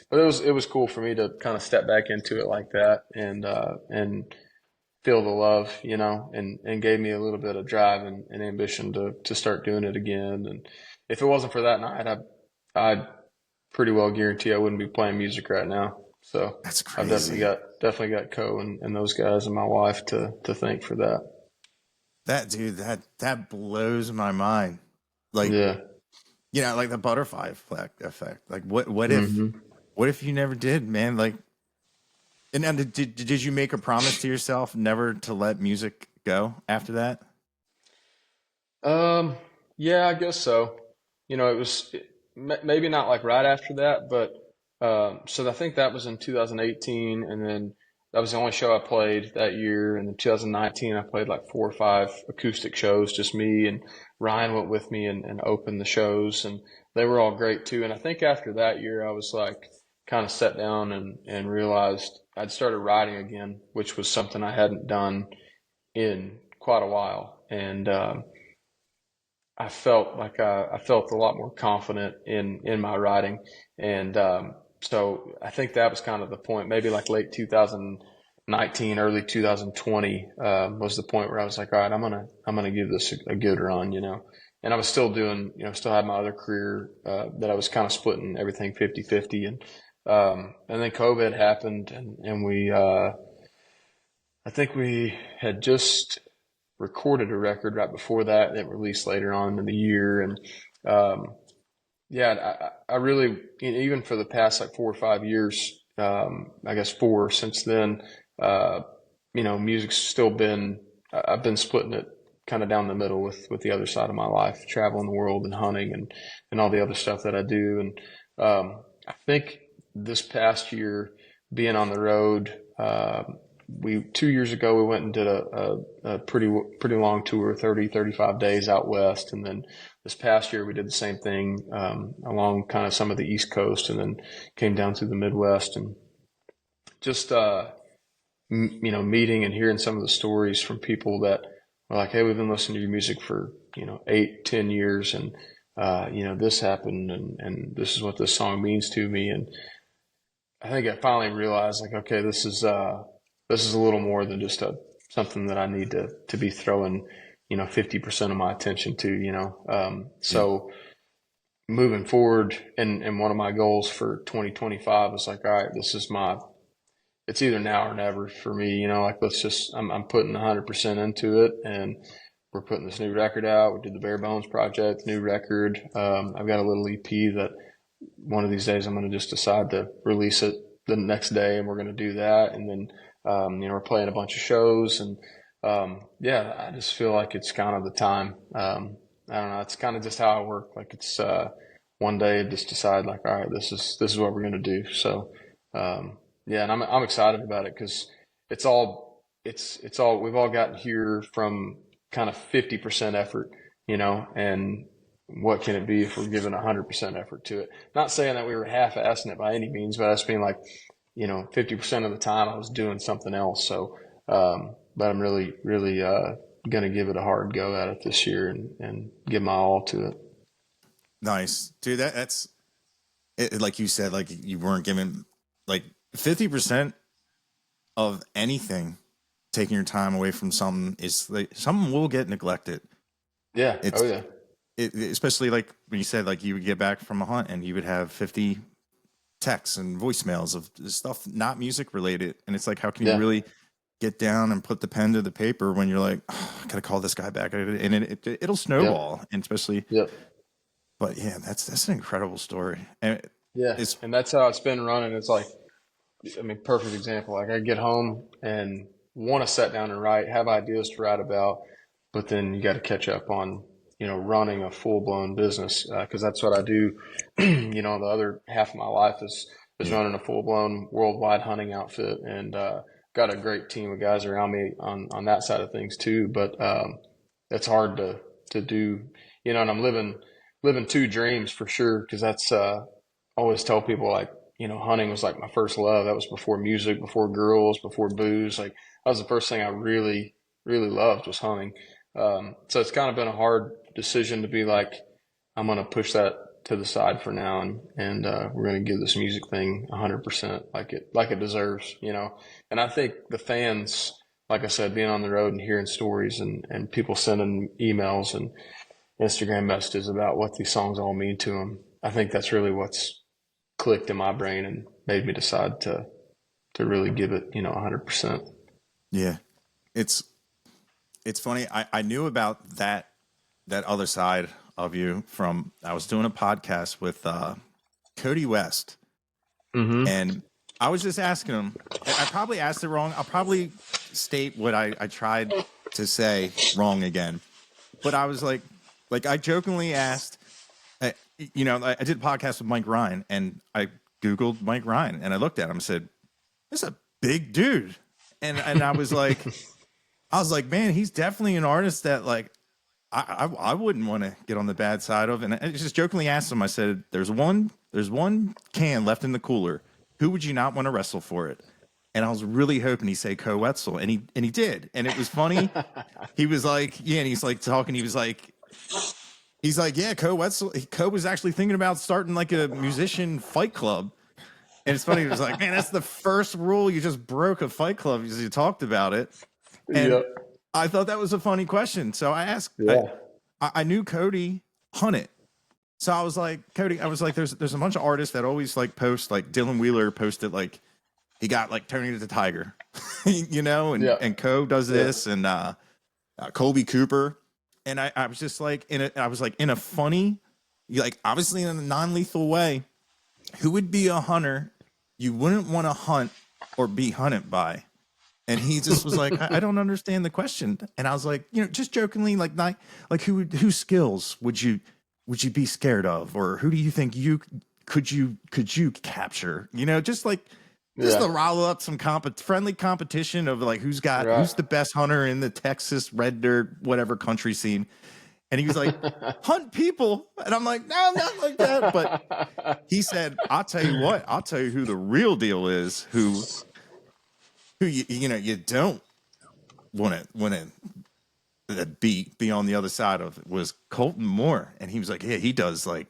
But it was cool for me to kind of step back into it like that, and feel the love, and gave me a little bit of drive and ambition to start doing it again. And if it wasn't for that night, I'd pretty well guarantee I wouldn't be playing music right now. So That's I've definitely crazy. got Ko and those guys and my wife to thank for that. That dude, that blows my mind. Like, Yeah. like the butterfly effect. Like, Hmm. what if you never did, man? Like, and then did you make a promise to yourself never to let music go after that? Um, yeah, I guess so. It was maybe not like right after that, but so I think that was in 2018, and then that was the only show I played that year. And in 2019, I played like 4 or 5 acoustic shows, just me, and Ryan went with me and opened the shows, and they were all great too. And I think after that year, I was like kind of sat down and realized I'd started writing again, which was something I hadn't done in quite a while. And I felt like I felt a lot more confident in my writing, and so I think that was kind of the point. Maybe like late 2019, early 2020 was the point where I was like, all right, I'm gonna give this a good run. And I was still doing, still had my other career that I was kind of splitting everything 50-50, and then COVID happened, and we I think we had just recorded a record right before that that released later on in the year. And um, yeah, I really, even for the past like 4 or 5 years, I guess 4 since then, uh, music's still been, I've been splitting it kind of down the middle with the other side of my life, traveling the world and hunting and all the other stuff that I do. And I think this past year being on the road, we 2 years ago we went and did a pretty long tour, 35 days out west, and then this past year we did the same thing along kind of some of the East Coast, and then came down through the Midwest, and just meeting and hearing some of the stories from people that were like, "Hey, we've been listening to your music for 8, 10 years, and this happened, and this is what this song means to me." And I think I finally realized, like, okay, this is a little more than just something that I need to be throwing 50% of my attention to. So moving forward, and one of my goals for 2025 was like, all right, it's either now or never for me. Like, I'm putting 100% into it, and we're putting this new record out. We did the Bare Bones project, new record. I've got a little EP that one of these days I'm going to just decide to release it the next day, and we're going to do that. And then, we're playing a bunch of shows, and I just feel like it's kind of the time. I don't know. It's kind of just how I work. Like, it's one day I just decide, like, all right, this is what we're going to do. So and I'm excited about it, because it's all we've all gotten here from kind of 50% effort, and what can it be if we're giving 100% effort to it? Not saying that we were half-assing it by any means, but I just mean, like, 50% of the time I was doing something else. So, but I'm really, really going to give it a hard go at it this year, and give my all to it. Nice, dude. That's it, like you said, like you weren't giving like 50% of anything. Taking your time away from something is like something will get neglected. Yeah. Oh yeah. Especially like when you said, like, you would get back from a hunt and you would have 50 texts and voicemails of stuff not music related, and it's like, how can you really get down and put the pen to the paper when you're like, oh, I gotta call this guy back, and it'll snowball. And especially but yeah, that's an incredible story. And and that's how it's been running. It's like, I mean, perfect example. Like, I get home and want to sit down and write, have ideas to write about, but then you got to catch up on running a full-blown business, because that's what I do. The other half of my life is running a full-blown worldwide hunting outfit, and got a great team of guys around me on that side of things too. But it's hard to do, and I'm living two dreams for sure, because that's I always tell people, like, hunting was like my first love. That was before music, before girls, before booze. Like, that was the first thing I really, really loved, was hunting. So it's kind of been a hard decision to be like, I'm going to push that to the side for now, and we're going to give this music thing 100%, like it deserves, And I think the fans, like I said, being on the road and hearing stories, and people sending emails and Instagram messages about what these songs all mean to them, I think that's really what's clicked in my brain and made me decide to really give it 100%. Yeah, it's funny. I knew about that other side of you from, I was doing a podcast with Cody West, and I was just asking him. I probably asked it wrong. I'll probably state what I tried to say wrong again, but I was like I jokingly asked. I did a podcast with Mike Ryan, and I Googled Mike Ryan, and I looked at him and said, "This is a big dude," and I was like. Man, he's definitely an artist that, like, I wouldn't want to get on the bad side of. And I just jokingly asked him, I said, there's one can left in the cooler. Who would you not want to wrestle for it? And I was really hoping he'd say Ko Wetzel, and he did. And it was funny. He was like, yeah, and he's like talking, he's like, yeah, Ko Wetzel. Ko was actually thinking about starting like a musician fight club. And it's funny, it was like, man, that's the first rule you just broke a fight club, because you talked about it. And I thought that was a funny question. So I asked, I knew Cody hunted. So I was like, Cody, I was like, there's a bunch of artists that always like post, like Dylan Wheeler posted, like, he got like turning into Tiger, and Ko does this, and Colby Cooper. And I was just like, in a funny, like, obviously in a non-lethal way, who would be a hunter you wouldn't want to hunt or be hunted by? And he just was like, I don't understand the question. And I was like, just jokingly, like, not like whose skills would you be scared of, or who do you think you capture? Just Yeah. to rile up some friendly competition of like who's Right. the best hunter in the Texas red dirt whatever country scene. And he was like, hunt people, and I'm like, no, not like that. But he said, I'll tell you what, I'll tell you who the real deal is, who you don't want to be on the other side of it, was Kolton Moore. And he was like, yeah, he does like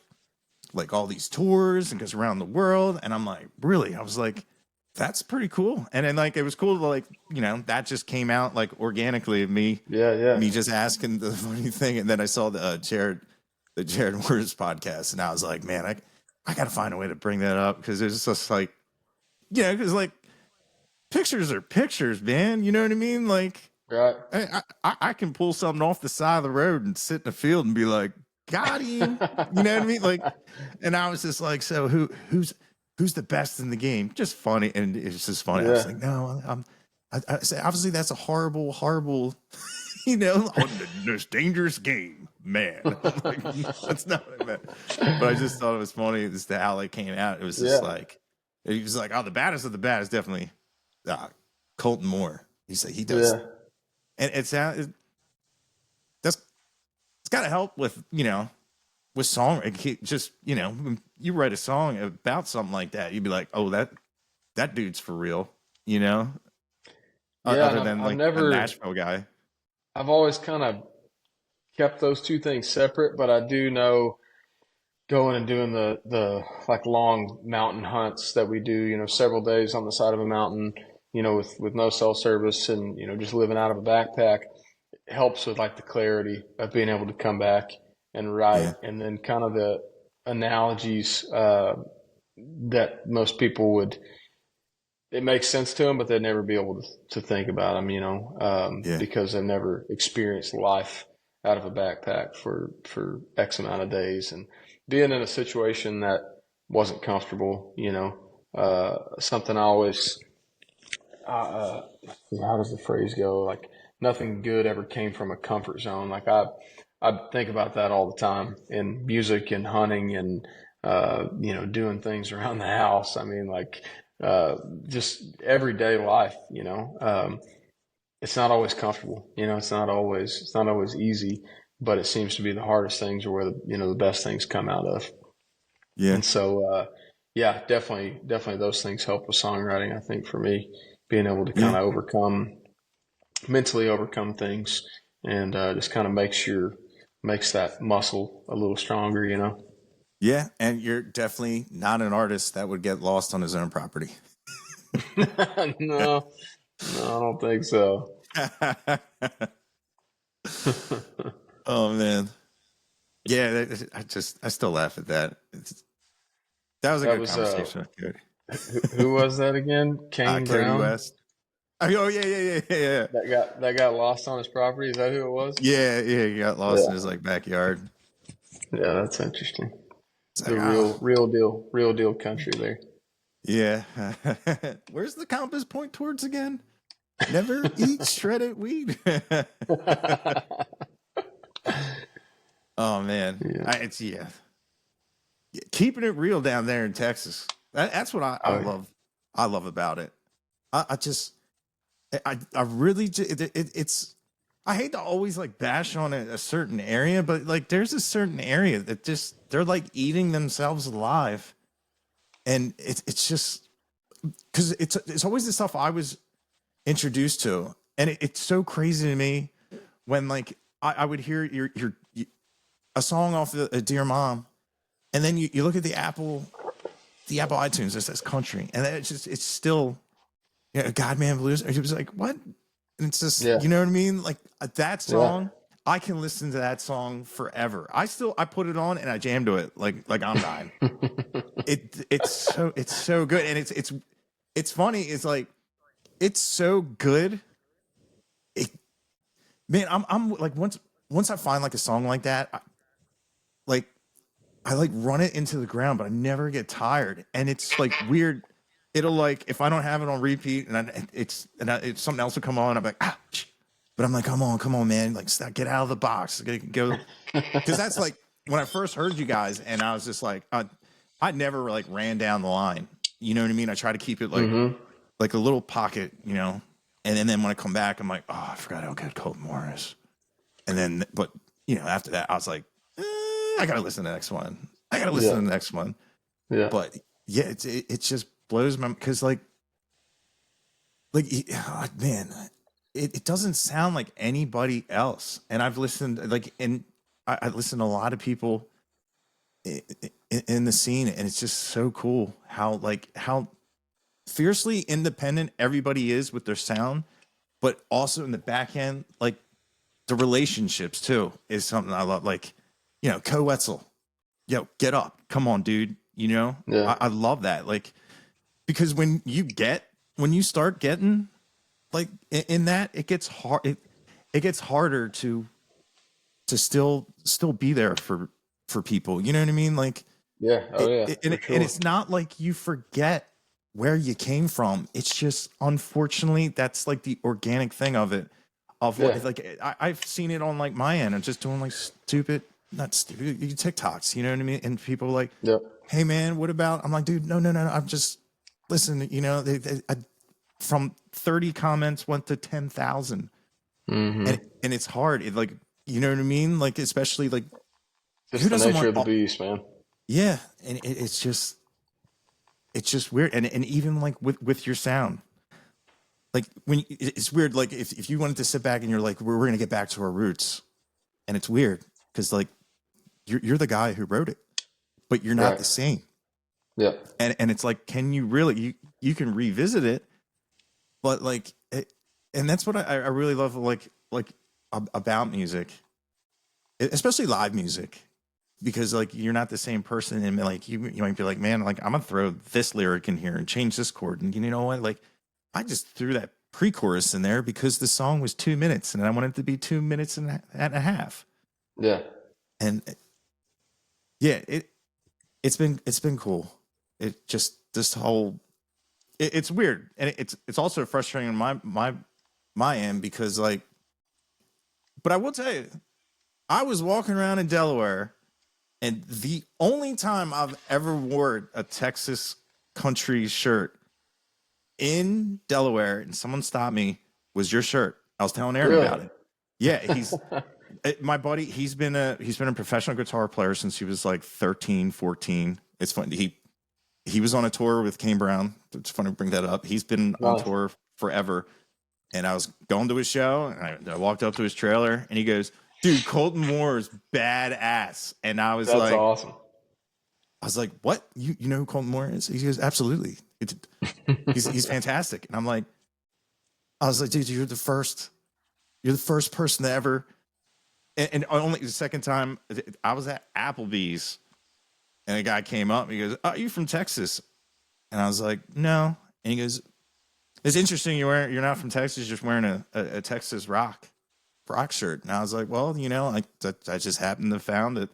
all these tours and goes around the world. And I'm like, really? I was like, that's pretty cool. And then like it was cool to like, that just came out like organically of me Yeah. Yeah. just asking the funny thing. And then I saw the Jared Words podcast, and I was like, man, I gotta find a way to bring that up, because it's just like, because like pictures are pictures, man. You know what I mean? Like, Right. I can pull something off the side of the road and sit in a field and be like, got him. You know what I mean? Like, and I was just like, so who's the best in the game? Just funny. And it's just funny. I was Yeah. like, no, I say, obviously that's a horrible, on this dangerous game, man. I'm like, that's not what I meant. But I just thought it was funny as to how it came out. It was just Yeah. like, he was like, oh, the baddest of the bad is definitely Kolton Moore. He said he does. Yeah. And it's got to help with with song. Just when you write a song about something like that, you'd be like, oh, that dude's for real, Yeah. other And than I've like a never, Nashville guy. I've always kind of kept those two things separate, but I do know going and doing the like long mountain hunts that we do, several days on the side of a mountain, with no cell service, and, just living out of a backpack, helps with like the clarity of being able to come back and write. Yeah, And then kind of the analogies, that most people would, it makes sense to them, but they'd never be able to think about them, yeah, because they've never experienced life out of a backpack for X amount of days, and being in a situation that wasn't comfortable, something I always, how does the phrase go? Like, nothing good ever came from a comfort zone. Like I think about that all the time in music and hunting and, doing things around the house. I mean, like, just everyday life, it's not always comfortable, it's not always easy, but it seems to be the hardest things are where the best things come out of. yeah, And so, yeah, definitely those things help with songwriting. I think for me, being able to kind yeah, of mentally overcome things, and just kind of makes that muscle a little stronger. yeah. And you're definitely not an artist that would get lost on his own property. No, no, I don't think so. Oh man, yeah. I still laugh at that. That was a That good was conversation with Cody. who was that again? Kane Cody Brown West. Oh yeah. that got lost on his property. Is that who it was? Yeah. He got lost in Yeah, his like backyard. yeah, that's interesting. It's like, The oh real deal country there. yeah. Where's the compass point towards again? Never eat shredded wheat. Oh man, Yeah. it's keeping it real down there in Texas. That's what I Oh, yeah. love. I love about it. I just I really it's I hate to always like bash on a certain area, but like there's a certain area that just they're like eating themselves alive, and it's just because it's always the stuff I was introduced to, and it's so crazy to me when like I would hear a song off the Dear Mom, and then you look at the Apple iTunes, it says country, and then it's still God Man Blues. It was like what? And it's just Yeah, you know what I mean? Like that yeah, song, I can listen to that song forever. I put it on and I jam to it like I'm dying. It's so good, and it's funny. It's like it's so good. It, man, I'm like once I find like a song like that, like I like run it into the ground, but I never get tired. And it's like weird. it'll like if I don't have it on repeat and it's something else will come on, I'm like, but I'm like, come on, man, like get out of the box, go, because that's like when I first heard you guys, and I was just like, I never like ran down the line, you know what I mean? I try to keep it Mm-hmm. like a little pocket, and then when I come back, I'm like, oh, I forgot how good Kolton Moore is, and then but after that, I was like, I gotta listen to the next one, I gotta listen Yeah. to the next one, Yeah. but yeah, it just blows my because man, it doesn't sound like anybody else. And I've listened and I listen to a lot of people in the scene, and it's just so cool how fiercely independent everybody is with their sound, but also in the back end, like the relationships too is something I love. Like, Co Wetzel, yo, get up, come on, dude. Yeah. I love that. Like, because when you start getting like in that, it gets hard. It gets harder to still be there for people. You know what I mean? Like Yeah. Oh yeah, and for and sure. it's not like you forget where you came from. It's just unfortunately that's like the organic thing of it. Of Yeah. like I've seen it on like my end. I'm just doing like not stupid TikToks. You know what I mean? And people are like, Yep. hey man, what about? I'm like, dude, no. I'm just listen. From 30 comments went to 10,000, Mm-hmm. and it's hard. Like, you know what I mean? Like, especially like who Just the doesn't nature want? of the beast, man. Yeah, and it's just weird, and even like with your sound, like it's weird. Like if you wanted to sit back and you're like, we're gonna get back to our roots, and it's weird because like you're the guy who wrote it, but you're not Right. the same, Yeah. and it's like, can you really you can revisit it, but and that's what I really love about music, especially live music, because like you're not the same person, and like you might be like, man, like I'm gonna throw this lyric in here and change this chord, and you know what, like I just threw that pre-chorus in there because the song was 2 minutes and I wanted it to be 2 minutes and a half, Yeah. and yeah, it's been cool. It just this whole it's weird, and it's also frustrating on my end because like, but I will tell you, I was walking around in Delaware, and the only time I've ever wore a Texas country shirt in Delaware and someone stopped me was your shirt. I was telling Aaron Really? about it. Yeah, my buddy. He's been a professional guitar player since he was like 13, 14. It's funny. He was on a tour with Kane Brown. It's funny to bring that up. He's been on Nice. tour forever. And I was going to his show, and I walked up to his trailer, and he goes, dude, Kolton Moore is badass. And That's awesome. I was like, what? You know who Kolton Moore is? He goes, absolutely. He's fantastic. And I was like, dude, you're the first person to ever, and only the second time I was at Applebee's, and a guy came up, and he goes, are you from Texas? And I was like, no. And he goes, it's interesting you're not from Texas, you're just wearing a Texas rock shirt. And I was like, well, I just happened to found that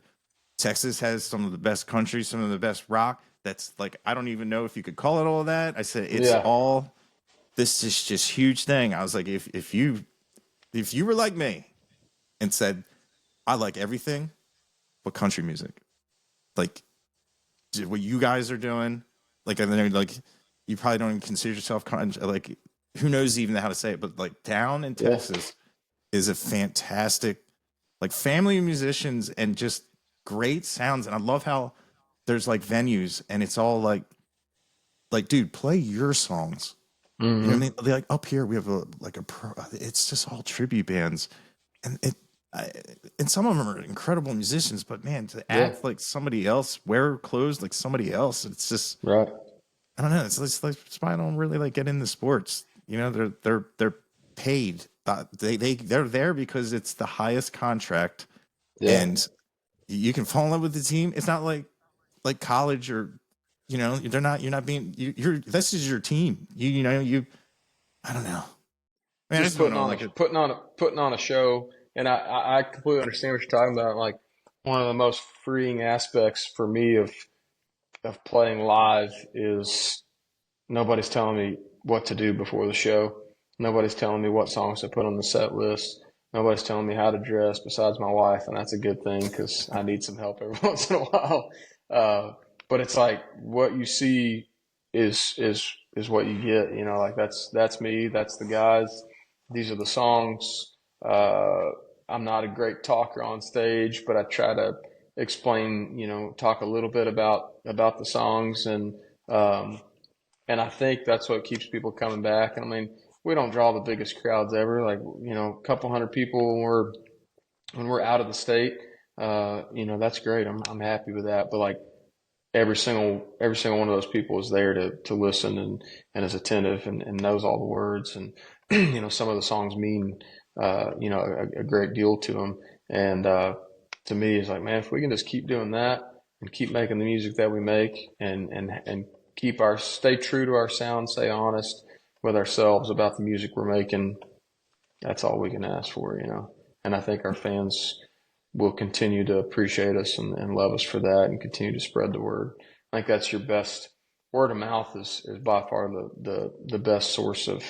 Texas has some of the best country, some of the best rock. That's like, I don't even know if you could call it all that. I said, it's Yeah. all this is just huge thing. I was like, if you were like me and said, I like everything but country music, like what you guys are doing, like, and then like, you probably don't even consider yourself country, like, who knows even how to say it, but like down in Yeah. Texas is a fantastic, like, family of musicians and just great sounds. And I love how there's like venues and it's all like, dude, play your songs. You know what I Mm-hmm. mean? They're like, up here we have it's just all tribute bands, and and some of them are incredible musicians. But man, to Yeah. act like somebody else, wear clothes like somebody else, it's just, Right. I don't know. It's like, why I don't really like get into sports. They're paid. They're there because it's the highest contract, Yeah. and you can fall in love with the team. It's not like college, or they're not. You're not being. You're this is your team. I don't know. Man, I Just just went putting on on like a show, and I completely understand what you're talking about. Like one of the most freeing aspects for me of playing live is Nobody's telling me what to do before the show. Nobody's telling me what songs to put on the set list. Nobody's telling me how to dress besides my wife, and that's a good thing because I need some help every once in a while. But it's like what you see is what you get. You know, like that's me. That's the guys. These are the songs. I'm not a great talker on stage, but I try to explain. You know, talk a little bit about the songs um, and I think that's what keeps people coming back. And I mean, we don't draw the biggest crowds ever, like, you know, a couple hundred people when we're out of the state. You know, that's great. I'm happy with that. But like every single one of those people is there to listen and is attentive and knows all the words. And, you know, some of the songs mean, you know, a great deal to them. And, to me, it's like, man, if we can just keep doing that and keep making the music that we make and stay true to our sound, stay honest with ourselves about the music we're making, that's all we can ask for, you know. And I think our fans will continue to appreciate us and love us for that and continue to spread the word. I think that's your best word of mouth is by far the best source of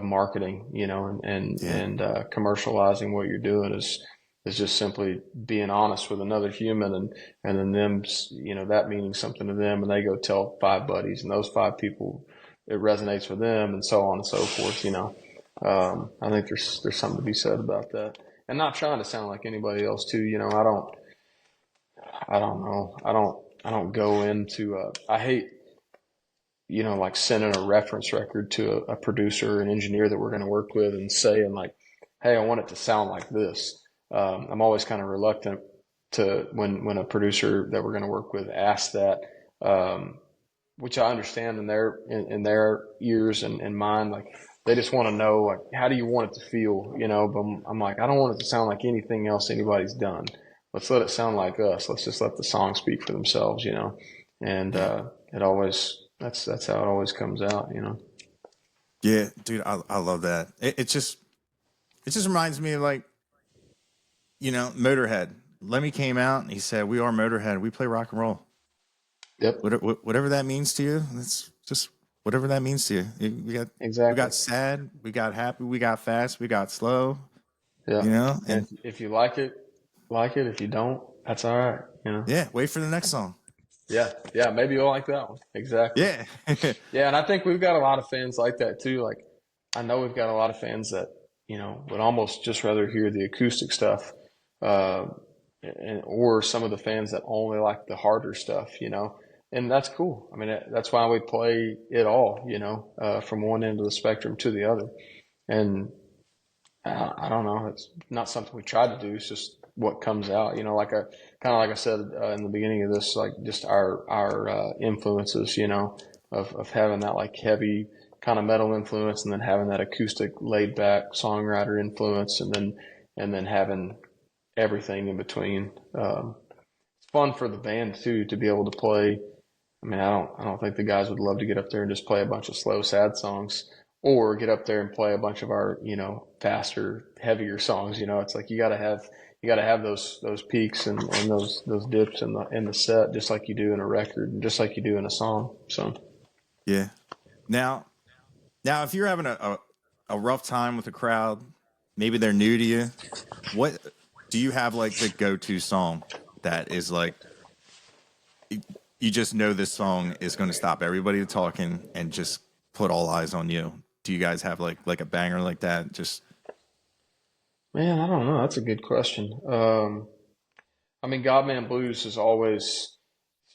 marketing, you know, and commercializing what you're doing is just simply being honest with another human and then them, you know, that meaning something to them and they go tell five buddies and those five people, it resonates with them and so on and so forth, you know. I think there's something to be said about that and not trying to sound like anybody else too. You know, I don't know. I don't go into, I hate, you know, like sending a reference record to a producer, an engineer that we're going to work with and saying like, hey, I want it to sound like this. I'm always kind of reluctant to when a producer that we're going to work with asks that, which I understand in their ears and mine. Like they just want to know like how do you want it to feel, you know? But I'm like I don't want it to sound like anything else anybody's done. Let's let it sound like us. Let's just let the songs speak for themselves, you know. And it always that's how it always comes out, you know. Yeah, dude, I love that. It just reminds me of like, you know, Motorhead. Lemmy came out and he said, "We are Motorhead. We play rock and roll. Yep, Whatever that means to you, that's just whatever that means to you. We exactly. got sad, we got happy, we got fast, we got slow. Yeah. You know, And and if you like it, like it. If you don't, that's all right, you know. yeah, wait for the next song. Yeah, yeah, maybe you'll like that one. Exactly. Yeah, Yeah, and I think we've got a lot of fans like that too. Like, I know we've got a lot of fans that, you know, would almost just rather hear the acoustic stuff, uh, or some of the fans that only like the harder stuff, you know, and that's cool. I mean, that's why we play it all, you know, from one end of the spectrum to the other. And I don't know. It's not something we try to do. It's just what comes out. You know, like kind of like I said in the beginning of this, like just our influences. You know, of having that like heavy kind of metal influence, and then having that acoustic, laid back songwriter influence, and then having everything in between. It's fun for the band too to be able to play. I mean, I don't think the guys would love to get up there and just play a bunch of slow, sad songs, or get up there and play a bunch of our, you know, faster, heavier songs. You know, it's like you gotta have those peaks and those dips in the set, just like you do in a record, and just like you do in a song. So yeah. Now, now, if you're having a rough time with a crowd, maybe they're new to you. What do you have like the go-to song that is like you just know this song is going to stop everybody talking and just put all eyes on you? Do you guys have like a banger like that? Just man, I don't know. That's a good question. I mean, Godman Blues is always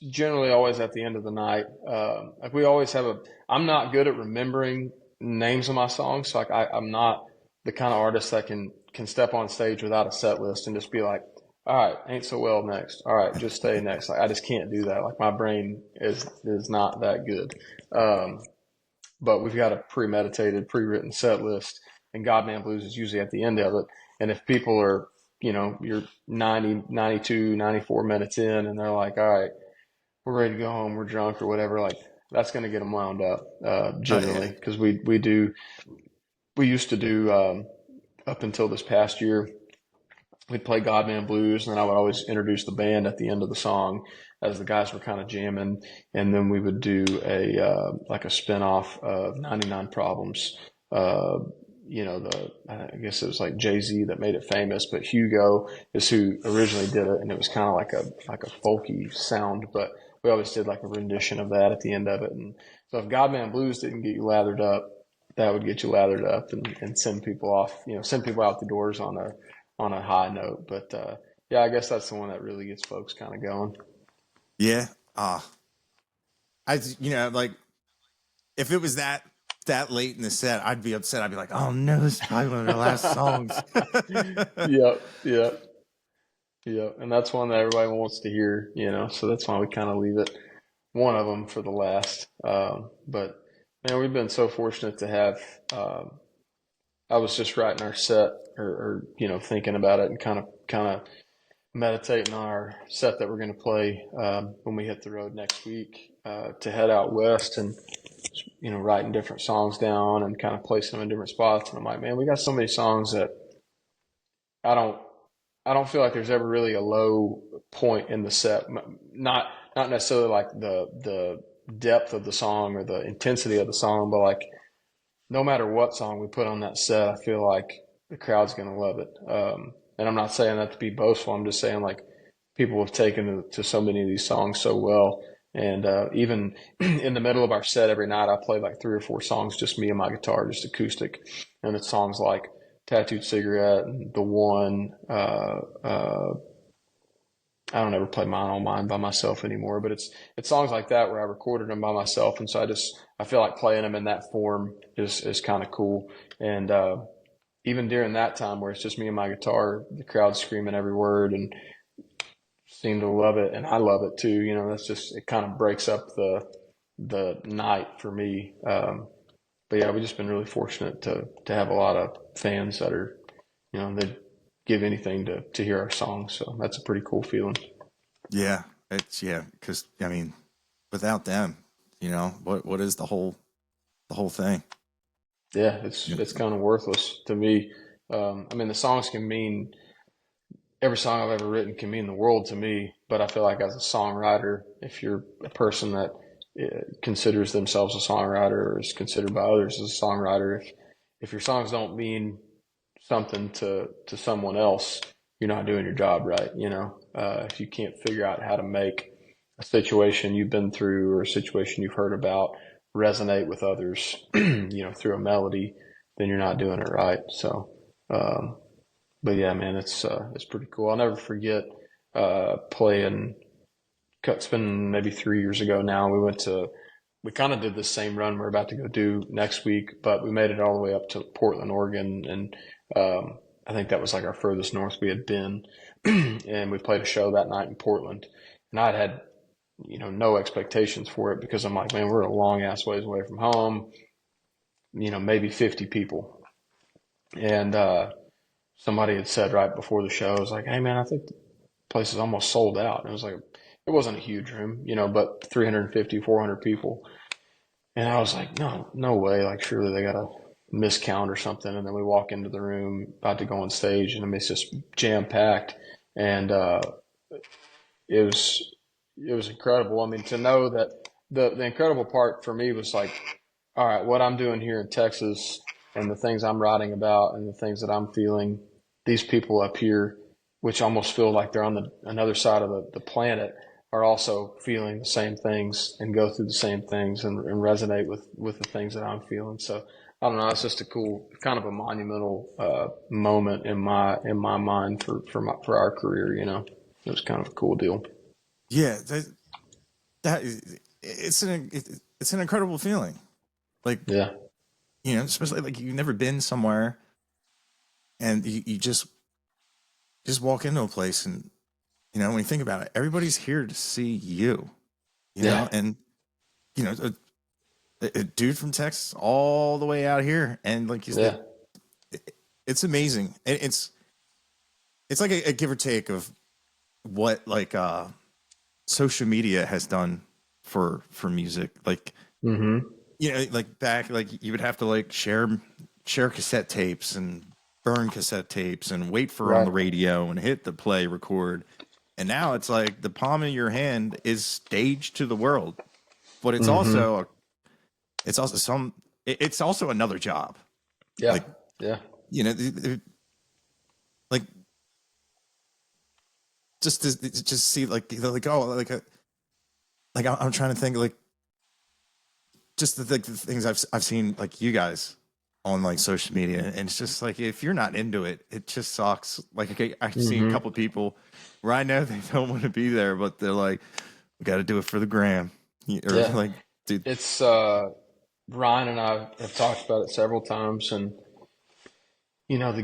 generally always at the end of the night. Like we always have a. I'm not good at remembering names of my songs. So like I'm not the kind of artist that can step on stage without a set list and just be like, all right, ain't so well next. All right, just stay next. Like I just can't do that. Like my brain is not that good. Um, but we've got a premeditated, pre-written set list, and Godman Blues is usually at the end of it. And if people are, you know, you're 90, 92, 94 minutes in, and they're like, all right, we're ready to go home, we're drunk or whatever, like that's going to get them wound up, oh yeah, generally. Because we used to do, up until this past year, we'd play Godman Blues, and then I would always introduce the band at the end of the song as the guys were kind of jamming, and then we would do a like a spin-off of 99 Problems. Uh, I guess it was like Jay-Z that made it famous, but Hugo is who originally did it, and it was kind of like a folky sound, but we always did like a rendition of that at the end of it. And so if Godman Blues didn't get you lathered up, that would get you lathered up and send people off, send people out the doors on a high note. But yeah, I guess that's the one that really gets folks kind of going. Yeah. Like if it was that late in the set, I'd be upset. I'd be like, oh no, this is probably one of their last songs. Yep. And that's one that everybody wants to hear, so that's why we kind of leave it one of them for the last. But man, we've been so fortunate to have, I was just writing our set or thinking about it and kind of meditating on our set that we're going to play when we hit the road next week to head out west, and writing different songs down and kind of placing them in different spots. And I'm like, man, we got so many songs that I don't feel like there's ever really a low point in the set. Not necessarily like the depth of the song or the intensity of the song, but like no matter what song we put on that set, I feel like the crowd's going to love it. And I'm not saying that to be boastful. I'm just saying like people have taken to so many of these songs so well. And even in the middle of our set every night, I play like 3 or 4 songs, just me and my guitar, just acoustic. And it's songs like Tattooed Cigarette, The One. I don't ever play Mine on Mine by myself anymore, but it's songs like that where I recorded them by myself. And so I feel like playing them in that form is kind of cool. And even during that time where it's just me and my guitar, the crowd's screaming every word and seem to love it, and I love it too. That's just, it kind of breaks up the night for me. But yeah, we've just been really fortunate to have a lot of fans that are, they give anything to hear our songs. So that's a pretty cool feeling. Yeah, because I mean, without them, what is the whole thing? Yeah, it's kind of worthless to me. I mean, the songs can mean, every song I've ever written can mean the world to me, but I feel like as a songwriter, if you're a person that considers themselves a songwriter or is considered by others as a songwriter, if your songs don't mean something to someone else, you're not doing your job right. If you can't figure out how to make a situation you've been through or a situation you've heard about resonate with others, through a melody, then you're not doing it right. So, but yeah, man, it's pretty cool. I'll never forget playing. It's been maybe 3 years ago now. We kind of did the same run we're about to go do next week, but we made it all the way up to Portland, Oregon, and I think that was like our furthest north we had been. And we played a show that night in Portland, and I'd had no expectations for it because I'm like, man, we're a long ass ways away from home. Maybe 50 people, and somebody had said right before the show, I was like, hey man, I think the place is almost sold out. And it was like, it wasn't a huge room, but 350, 400 people. And I was like, no way. Like, surely they got a miscount or something. And then we walk into the room about to go on stage, and it's just jam packed. And it was incredible. I mean, to know that the incredible part for me was like, all right, what I'm doing here in Texas and the things I'm writing about and the things that I'm feeling, these people up here, which almost feel like they're on another side of the planet, are also feeling the same things and go through the same things and resonate with the things that I'm feeling. So I don't know. It's just a cool, kind of a monumental moment in my mind for our career. It was kind of a cool deal. Yeah, it's an incredible feeling. Like, yeah, especially like you've never been somewhere, and you just walk into a place, and when you think about it, everybody's here to see you. And a dude from Texas all the way out here, and like you said, it's amazing. It's like a give or take of what like social media has done for music. Like, like back, like you would have to like share cassette tapes and burn cassette tapes and wait for on Right. the radio and hit the play record. And now it's like the palm of your hand is staged to the world. But Mm-hmm. it's also it's also another job. Yeah. Like, Yeah. you know, like just see like oh like I'm trying to think like just the things I've seen like you guys on like social media, and it's just like if you're not into it, it just sucks. Like okay, I've seen a Mm-hmm. couple people where I know they don't want to be there, but they're like, we got to do it for the gram, or Yeah. like, dude, It's Ryan and I have talked about it several times, and the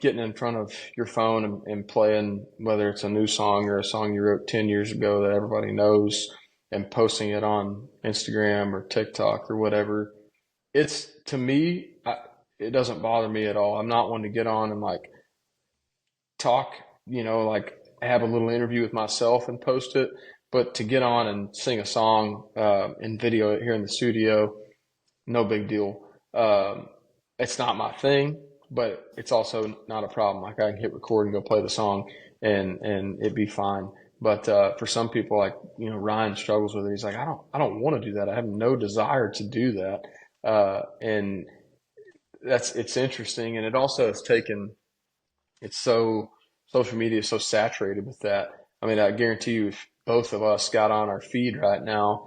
getting in front of your phone and playing, whether it's a new song or a song you wrote 10 years ago that everybody knows, and posting it on Instagram or TikTok or whatever. It's to me, it doesn't bother me at all. I'm not one to get on and like talk, like have a little interview with myself and post it. But to get on and sing a song and video it here in the studio, no big deal. It's not my thing, but it's also not a problem. Like I can hit record and go play the song, and it'd be fine. But for some people, like Ryan struggles with it. He's like, I don't want to do that. I have no desire to do that. And it's interesting, and it also has taken. It's so social media is so saturated with that. I mean, I guarantee you, if both of us got on our feed right now,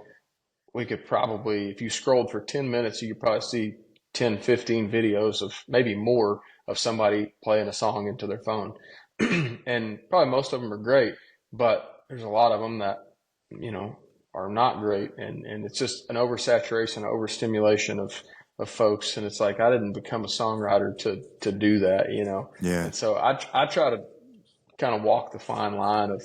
we could probably, if you scrolled for 10 minutes, you could probably see 10, 15 videos of maybe more of somebody playing a song into their phone. And probably most of them are great, but there's a lot of them that, you know, are not great. And it's just an oversaturation, overstimulation of folks. And it's like, I didn't become a songwriter to do that. yeah, And so I try to kind of walk the fine line of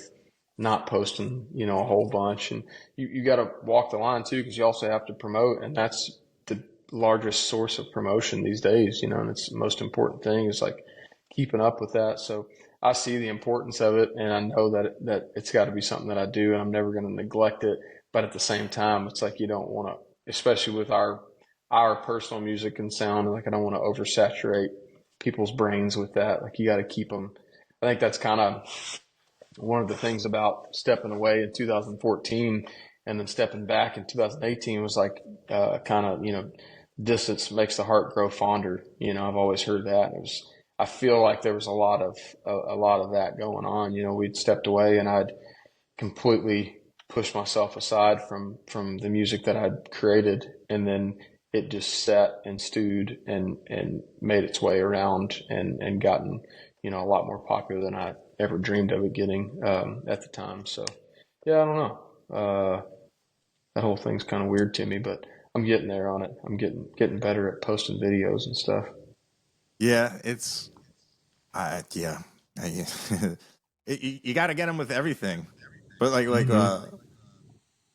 not posting, a whole bunch. And you got to walk the line too, because you also have to promote. And that's the largest source of promotion these days, and it's the most important thing is like keeping up with that. So I see the importance of it, and I know that it's got to be something that I do, and I'm never going to neglect it. But at the same time, it's like you don't want to, especially with our personal music and sound, like I don't want to oversaturate people's brains with that. Like you got to keep them. I think that's kind of one of the things about stepping away in 2014 and then stepping back in 2018 was like kind of distance makes the heart grow fonder. I've always heard that. I feel like there was a lot of that going on. We'd stepped away and I'd completely pushed myself aside from the music that I'd created, and then it just sat and stewed and made its way around and gotten a lot more popular than I ever dreamed of it getting at the time. So yeah, I don't know. That whole thing's kind of weird to me, but I'm getting there on it. I'm getting better at posting videos and stuff. yeah. It's yeah. I, you got to get them with everything, but Mm-hmm.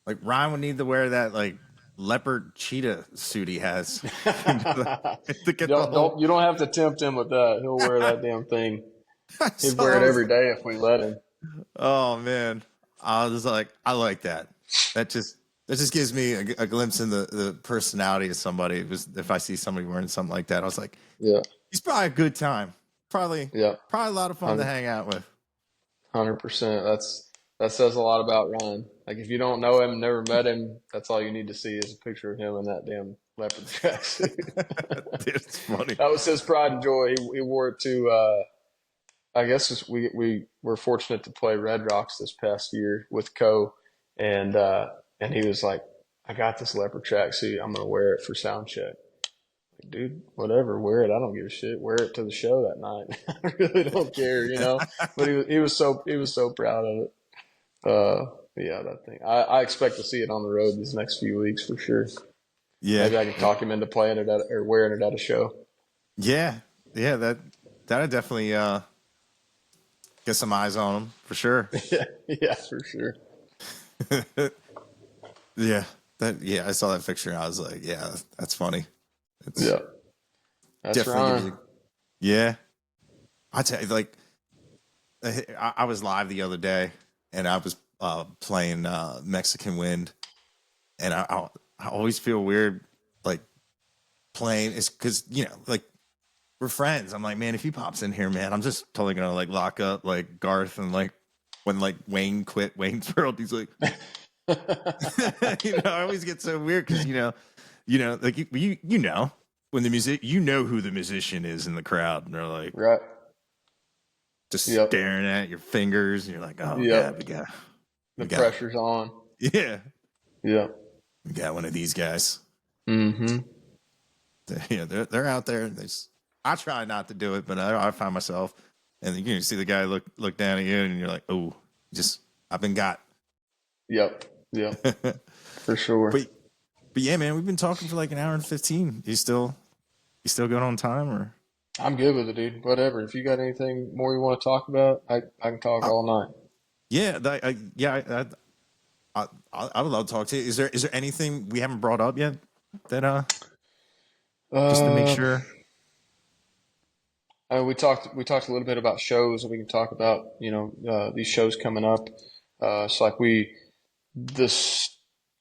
like Ryan would need to wear that like leopard cheetah suit he has to get the whole. You don't have to tempt him with that. He'll wear that damn thing. I He'd saw. wear I it was every day if we let him. oh man, I was like, I like that. That just gives me a glimpse in the personality of somebody. It was if I see somebody wearing something like that, I was like, Yeah, he's probably a good time. Probably yeah, probably a lot of fun to hang out with. 100%. That says a lot about Ryan. Like if you don't know him, never met him, that's all you need to see is a picture of him in that damn leopard tracksuit. Dude, it's funny. That was his pride and joy. He wore it to. I guess we were fortunate to play Red Rocks this past year with Co, and he was like, "I got this leopard tracksuit. I'm gonna wear it for sound check." Like, dude, whatever, wear it. I don't give a shit. Wear it to the show that night. I really don't care. But he was so proud of it. Yeah, that thing. I expect to see it on the road these next few weeks for sure. Yeah, Maybe I can talk him into playing it or wearing it at a show. yeah, yeah. That'd definitely get some eyes on him for sure. Yeah, yeah, for sure. Yeah, I saw that picture and I was like, yeah, that's funny. It's Yeah, that's definitely gives Ryan. you. Yeah, I tell you, like I was live the other day and I was playing Mexican Wind, and I always feel weird like playing is because like we're friends. I'm like, man, if he pops in here, man, I'm just totally gonna like lock up like Garth and like when like Wayne quit Wayne's World, he's like, I always get so weird because like you know when the music, who the musician is in the crowd, and they're like Right. just Yep. staring at your fingers, and you're like, oh Yep. yeah, The pressure's on. yeah, Yeah. we got one of these guys. Mm-hmm. Yeah, they're out there. I try not to do it, but I find myself, and you see the guy look down at you, and you're like, oh, I've been got. Yep. Yep. For sure. But yeah, man, we've been talking for like an hour and 15. You still good on time, or? I'm good with it, dude. Whatever. If you got anything more you want to talk about, I can talk all night. Yeah, I would love to talk to you. Is there anything we haven't brought up yet that just to make sure? We talked a little bit about shows, and we can talk about these shows coming up. It's like this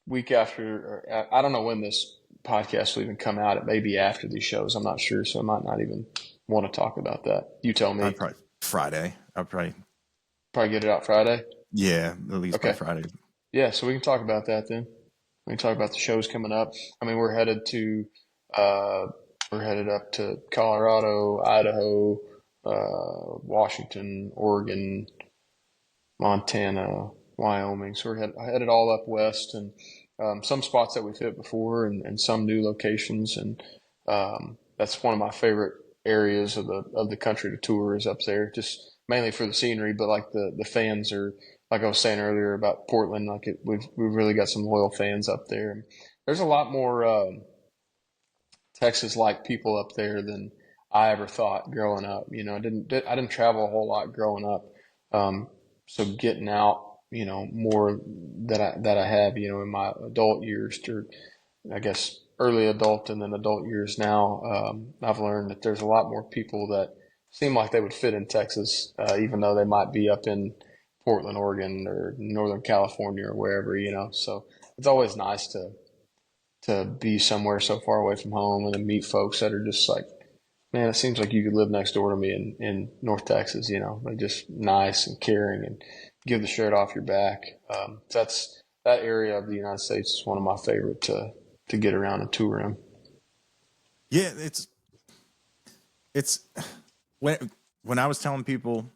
week after, or I don't know when this podcast will even come out. It may be after these shows. I'm not sure, so I might not even want to talk about that. You tell me. Probably Friday. I'll probably get it out Friday. Yeah, at least by Friday. Yeah, so we can talk about that then. We can talk about the shows coming up. I mean, we're headed up to Colorado, Idaho, Washington, Oregon, Montana, Wyoming. So we're headed all up west, and some spots that we've hit before, and some new locations. And that's one of my favorite areas of the country to tour is up there, just mainly for the scenery. But like the fans are, like I was saying earlier about Portland, we've really got some loyal fans up there. And there's a lot more Texas-like people up there than I ever thought growing up. I didn't travel a whole lot growing up, so getting out, more that I have, in my adult years, or I guess early adult and then adult years now, I've learned that there's a lot more people that seem like they would fit in Texas, even though they might be up in Portland, Oregon, or Northern California, or wherever. So it's always nice to be somewhere so far away from home and to meet folks that are just like, man, it seems like you could live next door to me in North Texas. They're just nice and caring and give the shirt off your back. That area of the United States is one of my favorite to get around and tour in. Yeah, it's when I was telling people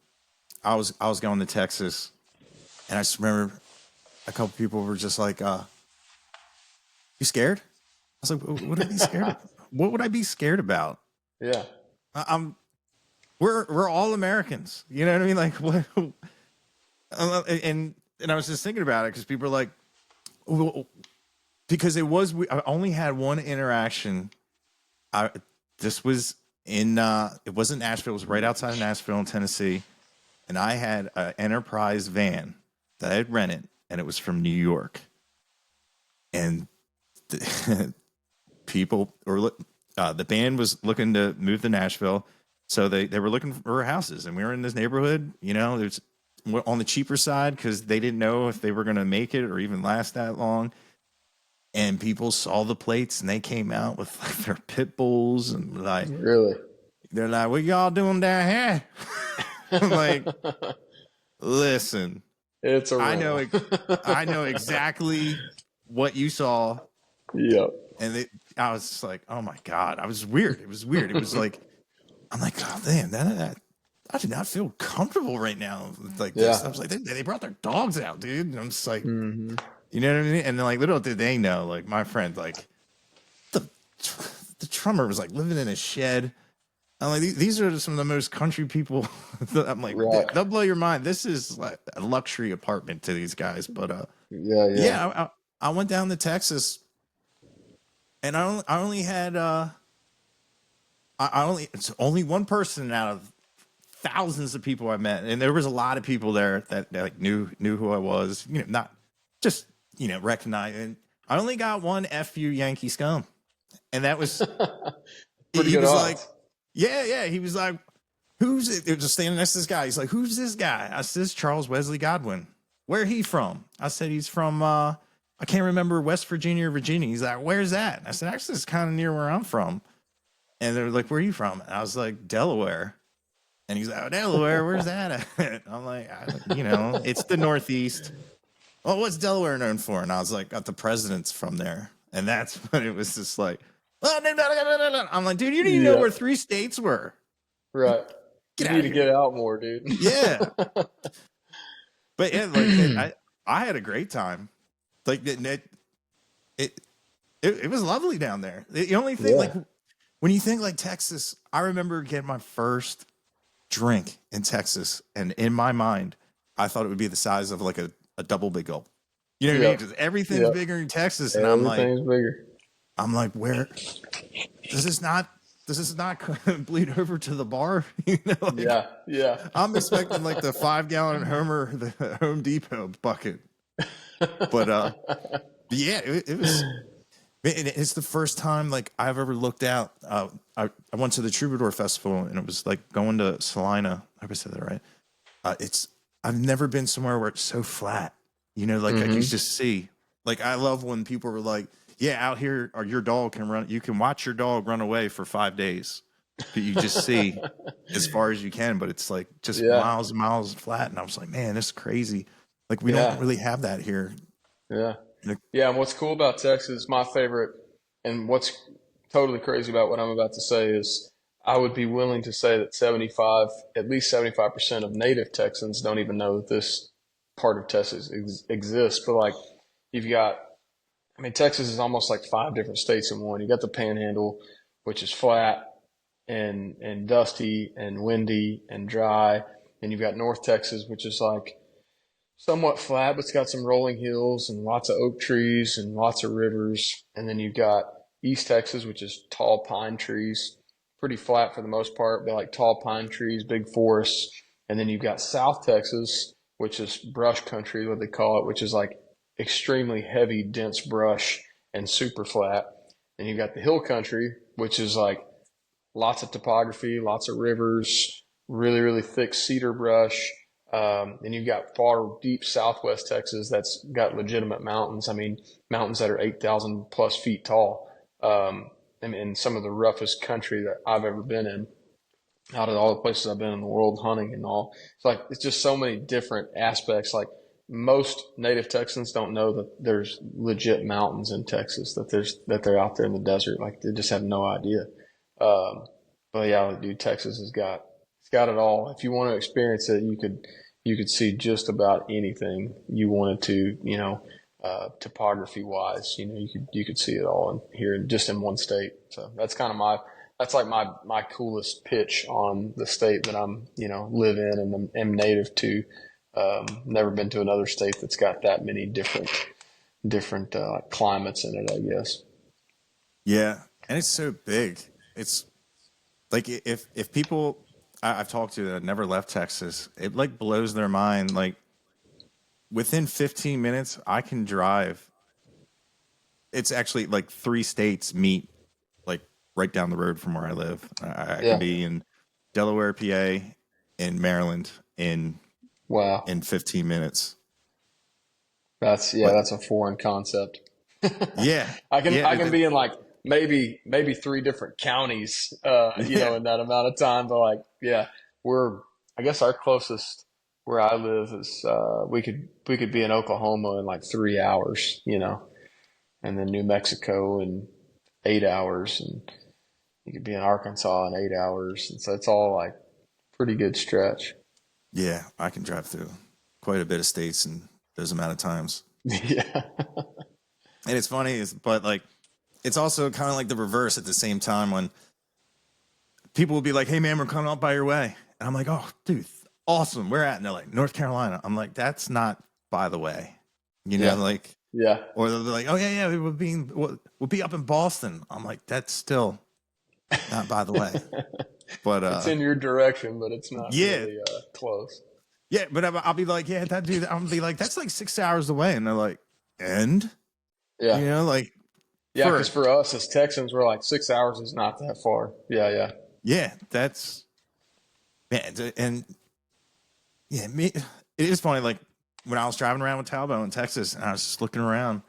I was going to Texas, and I just remember a couple people were just like, "You scared?" I was like, "What would I be scared of? What would I be scared about?" Yeah, we're all Americans. You know what I mean? Like what? And I was just thinking about it because people are like, well, because I only had one interaction. This was in it wasn't Nashville. It was right outside of Nashville in Tennessee, and I had an Enterprise van that I had rented, and it was from New York, and people or the band was looking to move to Nashville, so they were looking for houses, and we were in this neighborhood. There's on the cheaper side because they didn't know if they were going to make it or even last that long. And people saw the plates and they came out with like their pit bulls and like, really, they're like, "What y'all doing down here?" I'm like, listen, it's I know exactly what you saw. Yep. And I was just like, oh my God, It was weird. It was like, I'm like, oh damn, that I do not feel comfortable right now. Like this. I was like, they brought their dogs out, dude. And I'm just like, Mm-hmm. You know what I mean? And then like little did they know, like my friend, like the drummer was like living in a shed. I'm like, these are some of the most country people. I'm like, right. They'll blow your mind. This is like a luxury apartment to these guys. But yeah. I went down to Texas, and I only had it's only one person out of thousands of people I met, and there was a lot of people there that like knew who I was. Not just recognizing. I only got one "F you Yankee scum," and that was pretty he good was odds. Like, yeah. He was like, "Who's it?" It was just standing next to this guy. He's like, "Who's this guy?" I said, "Charles Wesley Godwin." "Where he from?" I said, "He's from I can't remember, West Virginia or Virginia." He's like, "Where's that?" I said, "Actually, it's kind of near where I'm from." And they're like, "Where are you from?" And I was like, "Delaware." And he's like, "Oh, Delaware, where's that at?" I'm like, "It's the Northeast." "Well, what's Delaware known for?" And I was like, "Got the president's from there." And that's when it was just like, "Oh, no, no, no, no, no, no." I'm like, "Dude, you didn't even know Yeah, where 3 states were. Like, right. get You out need of to get here." out more, dude. Yeah. But yeah, like I had a great time. Like it, it was lovely down there. The only thing, like Yeah. when you think like Texas, I remember getting my first drink in Texas, and in my mind, I thought it would be the size of like a double big gulp. You know what I mean? Yep. Because everything's Yep. bigger in Texas, and Everything's bigger. I'm like, where does this not bleed over to the bar? Like Yeah. Yeah. I'm expecting like the 5-gallon Homer, the Home Depot bucket, but yeah, it was. It's the first time like I've ever looked out. I went to the Troubadour Festival, and it was like going to Salina. I hope I said that right. It's I've never been somewhere where it's so flat. Like I can Hmm. just see. Like I love when people were like, "Yeah, out here, or your dog can run. You can watch your dog run away for 5 days, but you just see as far as you can. But it's like just Yeah. miles and miles flat." And I was like, "Man, this is crazy. Like we don't Yeah. really have that here." Yeah. Like, Yeah. And what's cool about Texas, my favorite, and what's totally crazy about what I'm about to say is I would be willing to say that at least 75% of native Texans don't even know that this part of Texas exists. But like, you've got, I mean, Texas is almost like five different states in one. You got the Panhandle, which is flat and dusty and windy and dry. And you've got North Texas, which is like somewhat flat, but it's got some rolling hills and lots of oak trees and lots of rivers. And then you've got East Texas, which is tall pine trees, pretty flat for the most part, but like tall pine trees, big forests. And then you've got South Texas, which is brush country, what they call it, which is like extremely heavy, dense brush and super flat. And you've got the hill country, which is like lots of topography, lots of rivers, really, really thick cedar brush. And you've got far deep southwest Texas that's got legitimate mountains. I mean, mountains that are 8,000 plus feet tall. And some of the roughest country that I've ever been in, out of all the places I've been in the world hunting and all. It's like, it's just so many different aspects. Like most native Texans don't know that there's legit mountains in Texas, that they're out there in the desert. Like they just have no idea. Um, but yeah, dude, Texas it's got it all. If you want to experience it, you could see just about anything you wanted to, topography wise, you could see it all here just in one state. So that's kind of that's like my coolest pitch on the state that I'm, live in and am native to. Never been to another state that's got that many different climates in it, I guess. yeah, and it's so big. It's like if people I've talked to that never left Texas, it like blows their mind. Like within 15 minutes, I can drive. It's actually like 3 states meet like right down the road from where I live. I can Yeah. be in Delaware, PA, in Maryland Wow. in 15 minutes. Yeah, But that's a foreign concept. yeah, I can yeah, I can be in like maybe three different counties, yeah, in that amount of time. But like, yeah, we're I guess our closest where I live is we could be in Oklahoma in like 3 hours, and then New Mexico in 8 hours, and you could be in Arkansas in 8 hours, and so it's all like pretty good stretch. yeah. I can drive through quite a bit of states in those amount of times. Yeah, And it's funny, but like it's also kind of like the reverse at the same time when people will be like, "Hey man, we're coming up by your way," and I'm like, "Oh, dude, awesome. Where at?" And they're like, "North Carolina." I'm like, "That's not by the way," yeah, like, yeah. or they're like, "Oh yeah, yeah, we'll be up in Boston." I'm like, "That's still not by the way," but It's in your direction, but it's not yeah, really close. yeah, but I'll be like, "Yeah, that dude," I'm gonna be like, "That's like 6 hours away," and they're like, "And Yeah. like Yeah, because for for us as Texans, we're like 6 hours is not that far. Yeah, yeah, yeah, that's man, and yeah, me. It is funny, like when I was driving around with Talbot in Texas, and I was just looking around.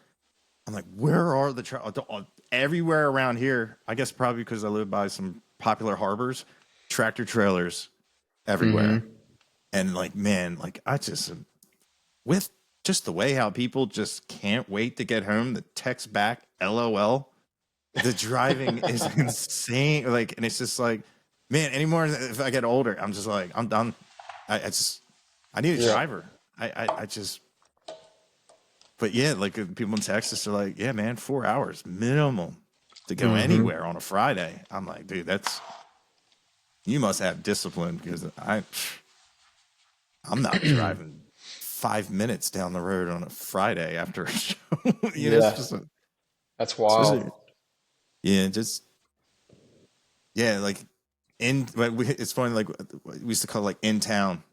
I'm like, where are the everywhere around here? I guess probably because I live by some popular harbors, tractor trailers everywhere. Mm-hmm. And like, man, like I just with just the way how people just can't wait to get home, the text back, LOL. The driving is insane. Like, and it's just like, man, anymore if I get older, I'm just like, I'm done. I need a Yeah. driver. I just, but yeah, like people in Texas are like, yeah, man, 4 hours minimum to go Mm-hmm. anywhere on a Friday. I'm like, dude, you must have discipline because I'm not driving 5 minutes down the road on a Friday after a show. It's Yeah. just, That's especially, wild. yeah, just, yeah, like it's funny, like we used to call it like in town.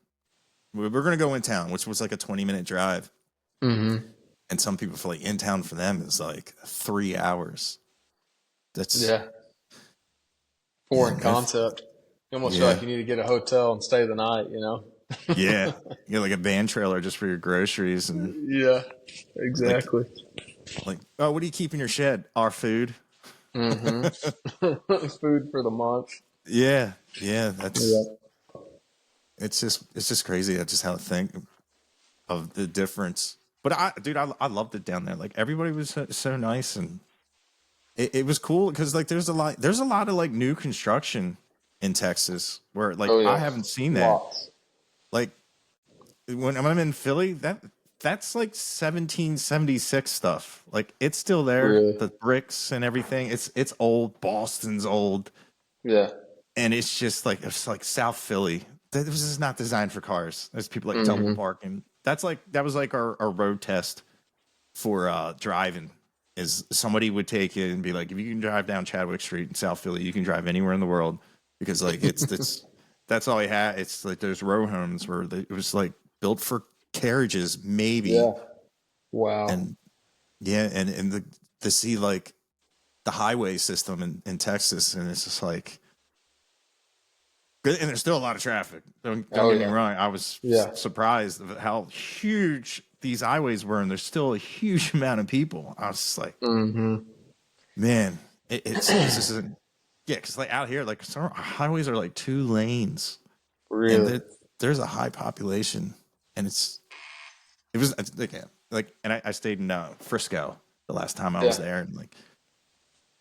We're going to go in town, which was like a 20-minute drive. Mm-hmm. And some people feel like in town for them is like 3 hours. That's, Yeah. yeah, Foreign concept. You almost feel yeah, like you need to get a hotel and stay the night, you know? yeah. You get like a van trailer just for your groceries and Yeah, like, exactly. oh, what do you keep in your shed? Our food. Mm-hmm. Food for the month. Yeah, yeah. Yeah. It's just crazy. That's just how to think of the difference. But dude, I loved it down there. Like everybody was so nice, and it was cool because like there's a lot of like new construction in Texas where like Oh, I yeah. haven't seen that. Lots. Like when I'm in Philly, that's like 1776 stuff. Like it's still there, Really? the bricks and everything. It's old. Boston's old, Yeah. and it's like South Philly. This is not designed for cars. There's people like double Mm-hmm. parking. That was like our road test for driving. Is somebody would take you and be like, if you can drive down Chadwick Street in South Philly, you can drive anywhere in the world because like it's that's all he had. It's like there's row homes where it was like built for carriages, maybe, Yeah. Wow. and yeah, and the see like the highway system in Texas, and it's just like good, and there's still a lot of traffic. Don't Oh, get me yeah. wrong. I was Yeah. surprised of how huge these highways were, and there's still a huge amount of people. I was just like, Mm-hmm. man, it's just yeah, because like out here, like some highways are like 2 lanes, and Really? there's a high population, and it was like yeah, like, and I stayed in Frisco the last time I was Yeah. there, and like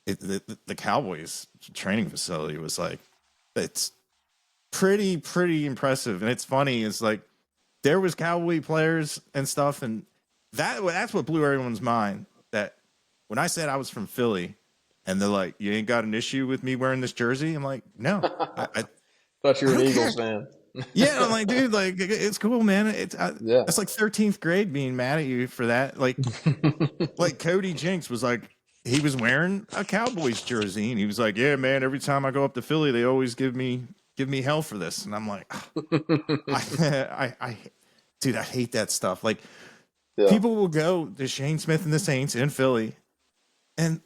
the Cowboys training facility was like it's pretty impressive, and it's funny. It's like there was Cowboy players and stuff, and that's what blew everyone's mind. That when I said I was from Philly, and they're like, "You ain't got an issue with me wearing this jersey?" I'm like, "No, Thought you I were an don't care." Eagles fan. Yeah, I'm like, dude, like it's cool, man. Yeah. It's like 13th grade being mad at you for that. Like Cody Jinks was like, he was wearing a Cowboys jersey, and he was like, "Yeah, man. Every time I go up to Philly, they always give me hell for this." And I'm like, I dude, I hate that stuff. Like Yeah. people will go to Shane Smith and the Saints in Philly, and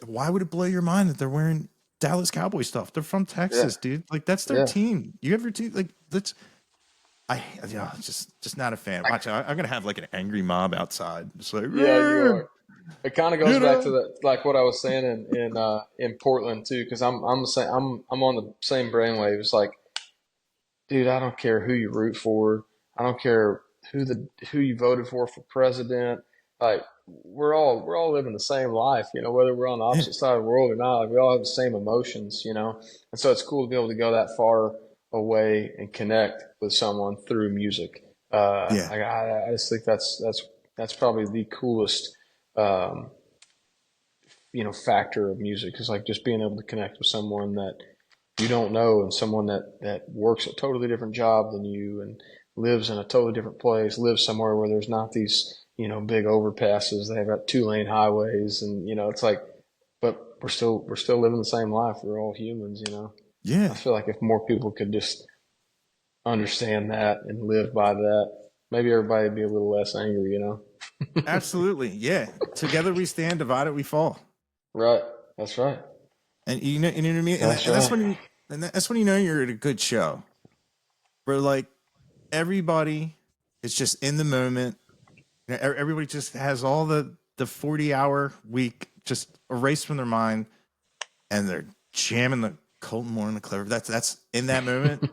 why would it blow your mind that they're wearing Dallas Cowboy stuff? They're from Yeah. Texas, dude. Like that's their Yeah. team. You have your team. Like that's just not a fan. Watch, I'm gonna have like an angry mob outside. It's like, Yeah, you are. It kind of goes you back to know, the like what I was saying in Portland too, because I'm the same. I'm on the same brainwave. It's like, dude, I don't care who you root for. I don't care who you voted for president. Like we're all living the same life, you know, whether we're on the yeah, opposite side of the world or not. Like we all have the same emotions, you know, and so it's cool to be able to go that far away and connect with someone through music. yeah, I just think that's probably the coolest um, factor of music is like just being able to connect with someone that you don't know and someone that works a totally different job than you and lives in a totally different place, lives somewhere where there's not these, big overpasses. They've got 2 lane highways and, it's like, but we're still living the same life. We're all humans, I yeah. feel like if more people could just understand that and live by that, maybe everybody would be a little less angry. Absolutely, yeah. Together we stand, divided we fall. Right. That's right. And you know what I mean. And, That's and that's right. when that's when you know you're at a good show, where like everybody is just in the moment. Everybody just has all the the 40-hour week just erased from their mind, and they're jamming the Kolton Moore and the Clever. That's in that moment.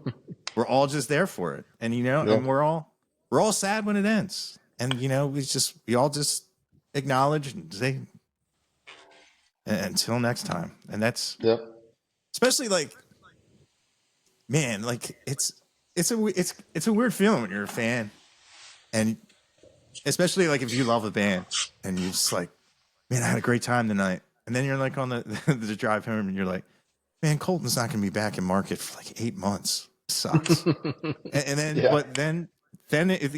We're all just there for it, and Yeah. and we're all sad when it ends, and we all just acknowledge and say until next time, and that's Yep. especially like, man, like it's a weird feeling when you're a fan, and especially like if you love a band and you're just like, man, I had a great time tonight, and then you're like on the drive home and you're like, man, Colton's not going to be back in market for like 8 months. Sucks. and then, Yeah. but then if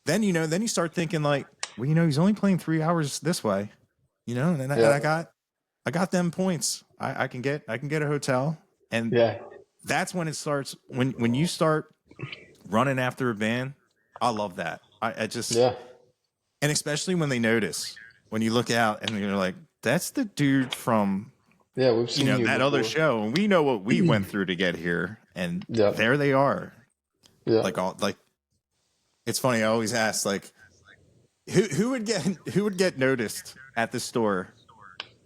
then you start thinking like, well, he's only playing 3 hours this way, and and I got them points. I can get a hotel, and Yeah. that's when it starts. When you start running after a band, I love that. I just Yeah. and especially when they notice, when you look out and you're like, that's the dude from Yeah. We've seen you that before. other show, and we know what we went through to get here, and Yep. there they are. Yeah. Like it's funny. I always ask like, who would get noticed at the store?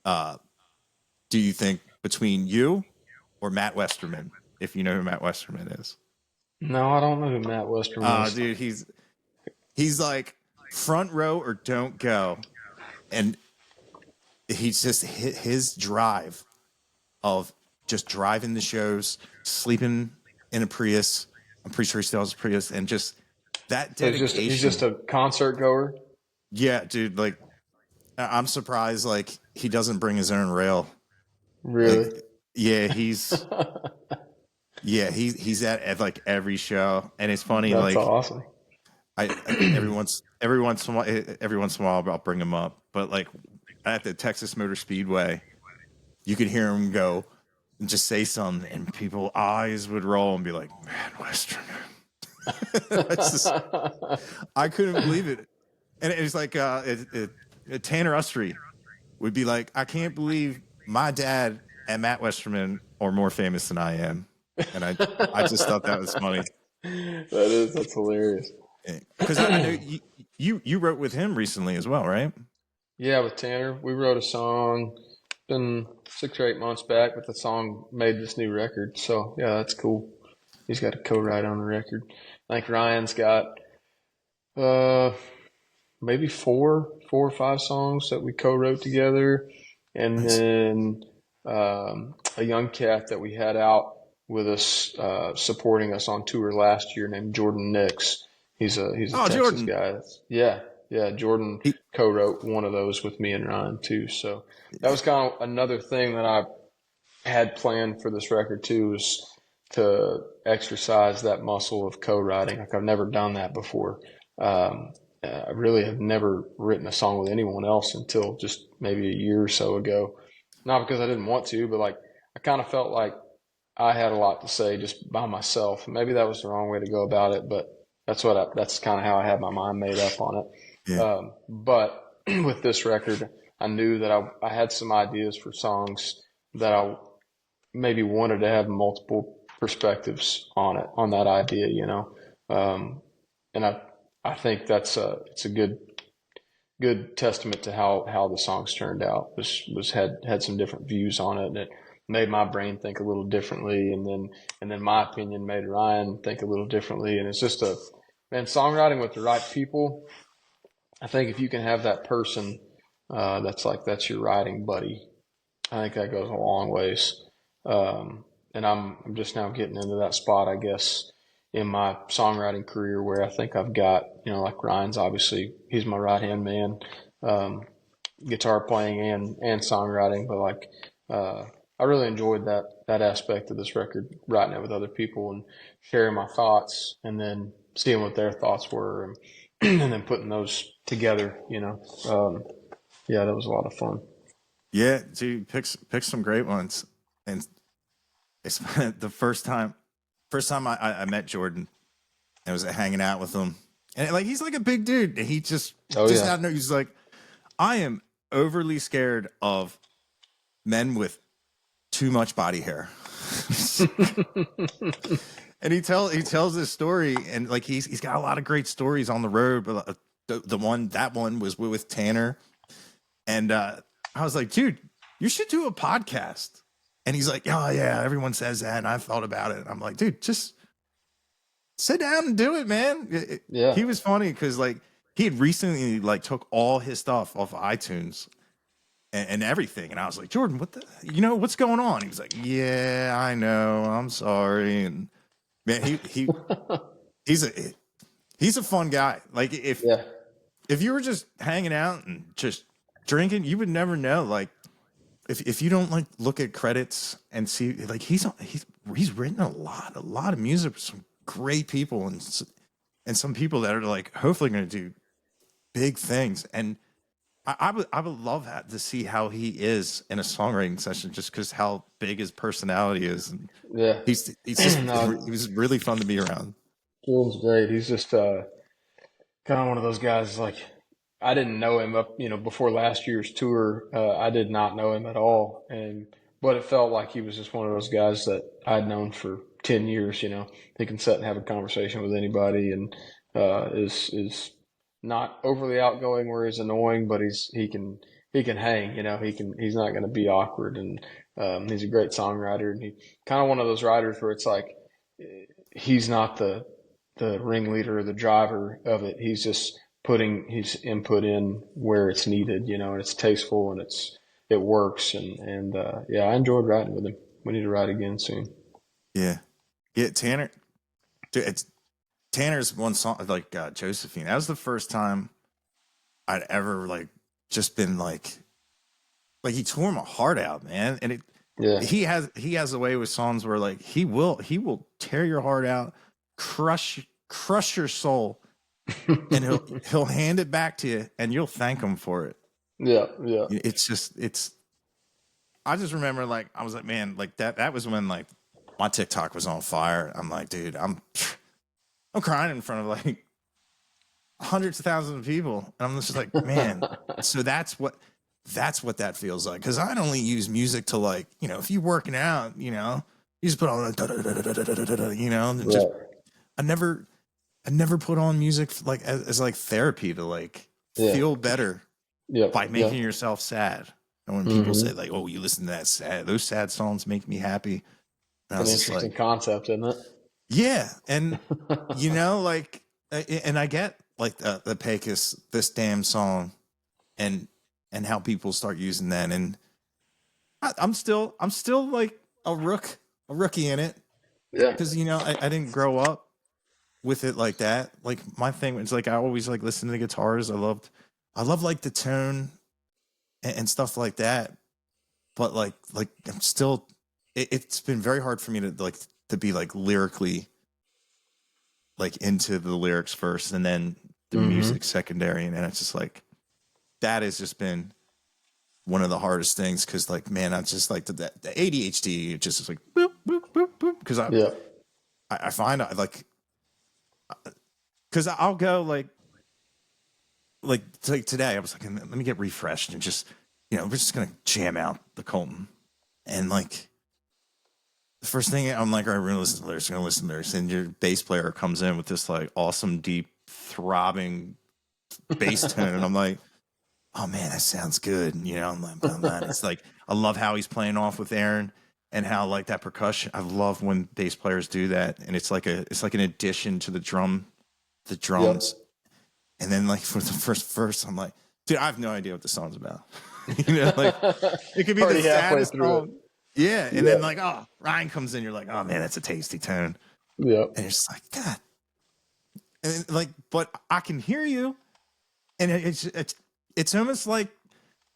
Do you think between you or Matt Westerman? If you know who Matt Westerman is. No, I don't know who Matt Westerman is. Dude, he's like front row or don't go, and he's just his drive of just driving the shows, sleeping in a Prius. I'm pretty sure he still has a Prius, and just that So dedication. he's just a concert goer. Yeah, dude. Like, I'm surprised. Like, he doesn't bring his own rail. Really? Like, yeah, he's at like every show, and it's funny. That's like, awesome. I every once in a while I'll bring him up, but like at the Texas Motor Speedway, you could hear him go and just say something, and people eyes would roll and be like, "Man, Western." I couldn't believe it, and it's like Tanner Ustry would be like, "I can't believe my dad and Matt Westerman are more famous than I am," and I just thought that was funny. That's hilarious. Because I know you wrote with him recently as well, right? Yeah, with Tanner, we wrote a song. Been 6 or 8 months back, but the song made this new record. So yeah, that's cool. He's got a co-write on the record. I think Ryan's got maybe four or five songs that we co-wrote together, and Nice. then a young cat that we had out with us supporting us on tour last year named Jordan Nix. He's a Texas Jordan. guy. Yeah. Jordan co-wrote one of those with me and Ryan too. So that was kind of another thing that I had planned for this record too, was to exercise that muscle of co-writing. Like, I've never done that before. I really have never written a song with anyone else until just maybe a year or so ago. Not because I didn't want to, but like I kind of felt like I had a lot to say just by myself. Maybe that was the wrong way to go about it, but that's kind of how I had my mind made up on it. Yeah. But with this record, I knew that I had some ideas for songs that I maybe wanted to have multiple perspectives on that idea, and I think it's a good testament to how the songs turned out. Had some different views on it, and it made my brain think a little differently, and then my opinion made Ryan think a little differently, and it's just songwriting with the right people. I think if you can have that person that's your writing buddy, I think that goes a long ways. And I'm just now getting into that spot, I guess, in my songwriting career where I think I've got, like Ryan's obviously, he's my right hand man, guitar playing and songwriting, but like, I really enjoyed that aspect of this record, writing it with other people and sharing my thoughts and then seeing what their thoughts were and then putting those together, yeah, that was a lot of fun. Yeah, dude, pick some great ones. And it's the first time I met Jordan, I was hanging out with him, and like he's like a big dude. He just out of nowhere, he's like, I am overly scared of men with too much body hair. And he tells this story, and like he's got a lot of great stories on the road, but that one was with Tanner, and I was like, dude, you should do a podcast. And he's like, oh yeah, everyone says that, and I've thought about it. And I'm like, dude, just sit down and do it, man. Yeah. He was funny because like he had recently like took all his stuff off of iTunes and everything, and I was like, Jordan, what's going on? He was like, yeah, I know, I'm sorry. And man, he's a fun guy. Like if you were just hanging out and just drinking, you would never know. Like if you don't like look at credits and see, like he's written a lot of music for some great people and some people that are like hopefully going to do big things. And I would love that to see how he is in a songwriting session, just because how big his personality is. And Yeah. he's just No, he was really fun to be around. Jordan's great. He's just kind of one of those guys. Like I didn't know him up, before last year's tour. I did not know him at all, but it felt like he was just one of those guys that I'd known for 10 years. He can sit and have a conversation with anybody, and is not overly outgoing where he's annoying, but he can hang. He's not going to be awkward, and he's a great songwriter, and he kind of one of those writers where it's like he's not the ringleader or the driver of it. He's just putting his input in where it's needed, and it's tasteful and it works. And yeah, I enjoyed writing with him. We need to write again soon. Yeah. Tanner, dude, Tanner's one song, like Josephine. That was the first time I'd ever like just been like he tore my heart out, man. And he has a way with songs where like he will tear your heart out, crush your soul, and he'll hand it back to you, and you'll thank him for it. Yeah. I just remember like I was like, man, like that was when like my TikTok was on fire. I'm like, dude, I'm crying in front of like hundreds of thousands of people, and I'm just like, man. So that's what that feels like, because I'd only use music to like, if you're working out, you just put on and just I never put on music like as like therapy to like feel better by making yourself sad. And when people say like, oh, you listen to those sad songs make me happy. And It's an interesting concept, isn't it? Yeah. And like, and I get like the Pecos, this damn song, and how people start using that. And I'm still like a rookie in it. Yeah. Because, I didn't grow up with it like that. Like my thing was like, I always like listen to the guitars. I love like the tone and stuff like that. But like I'm still, it's been very hard for me to be like lyrically like into the lyrics first and then the music secondary. And it's just like, that has just been one of the hardest things. Cause like, man, I just like the ADHD just is like, boop, boop, boop, boop. Cause I find I like, cause I'll go like today I was like, let me get refreshed and just, we're just going to jam out the Kolton. And like, the first thing I'm like, all right, we're going to listen to lyrics. And your bass player comes in with this like awesome, deep, throbbing bass tone. And I'm like, oh man, that sounds good. I'm like, oh, man. It's like, I love how he's playing off with Aaron and how like that percussion. I love when bass players do that. And it's like an addition to the drums. Yep. And then like for the first verse, I'm like, dude, I have no idea what the song's about. Like it could be the saddest song. Yeah. And then like, oh, Ryan comes in, you're like, oh man, that's a tasty tone. Yeah. And it's just like, God. And like, but I can hear you. And it's almost like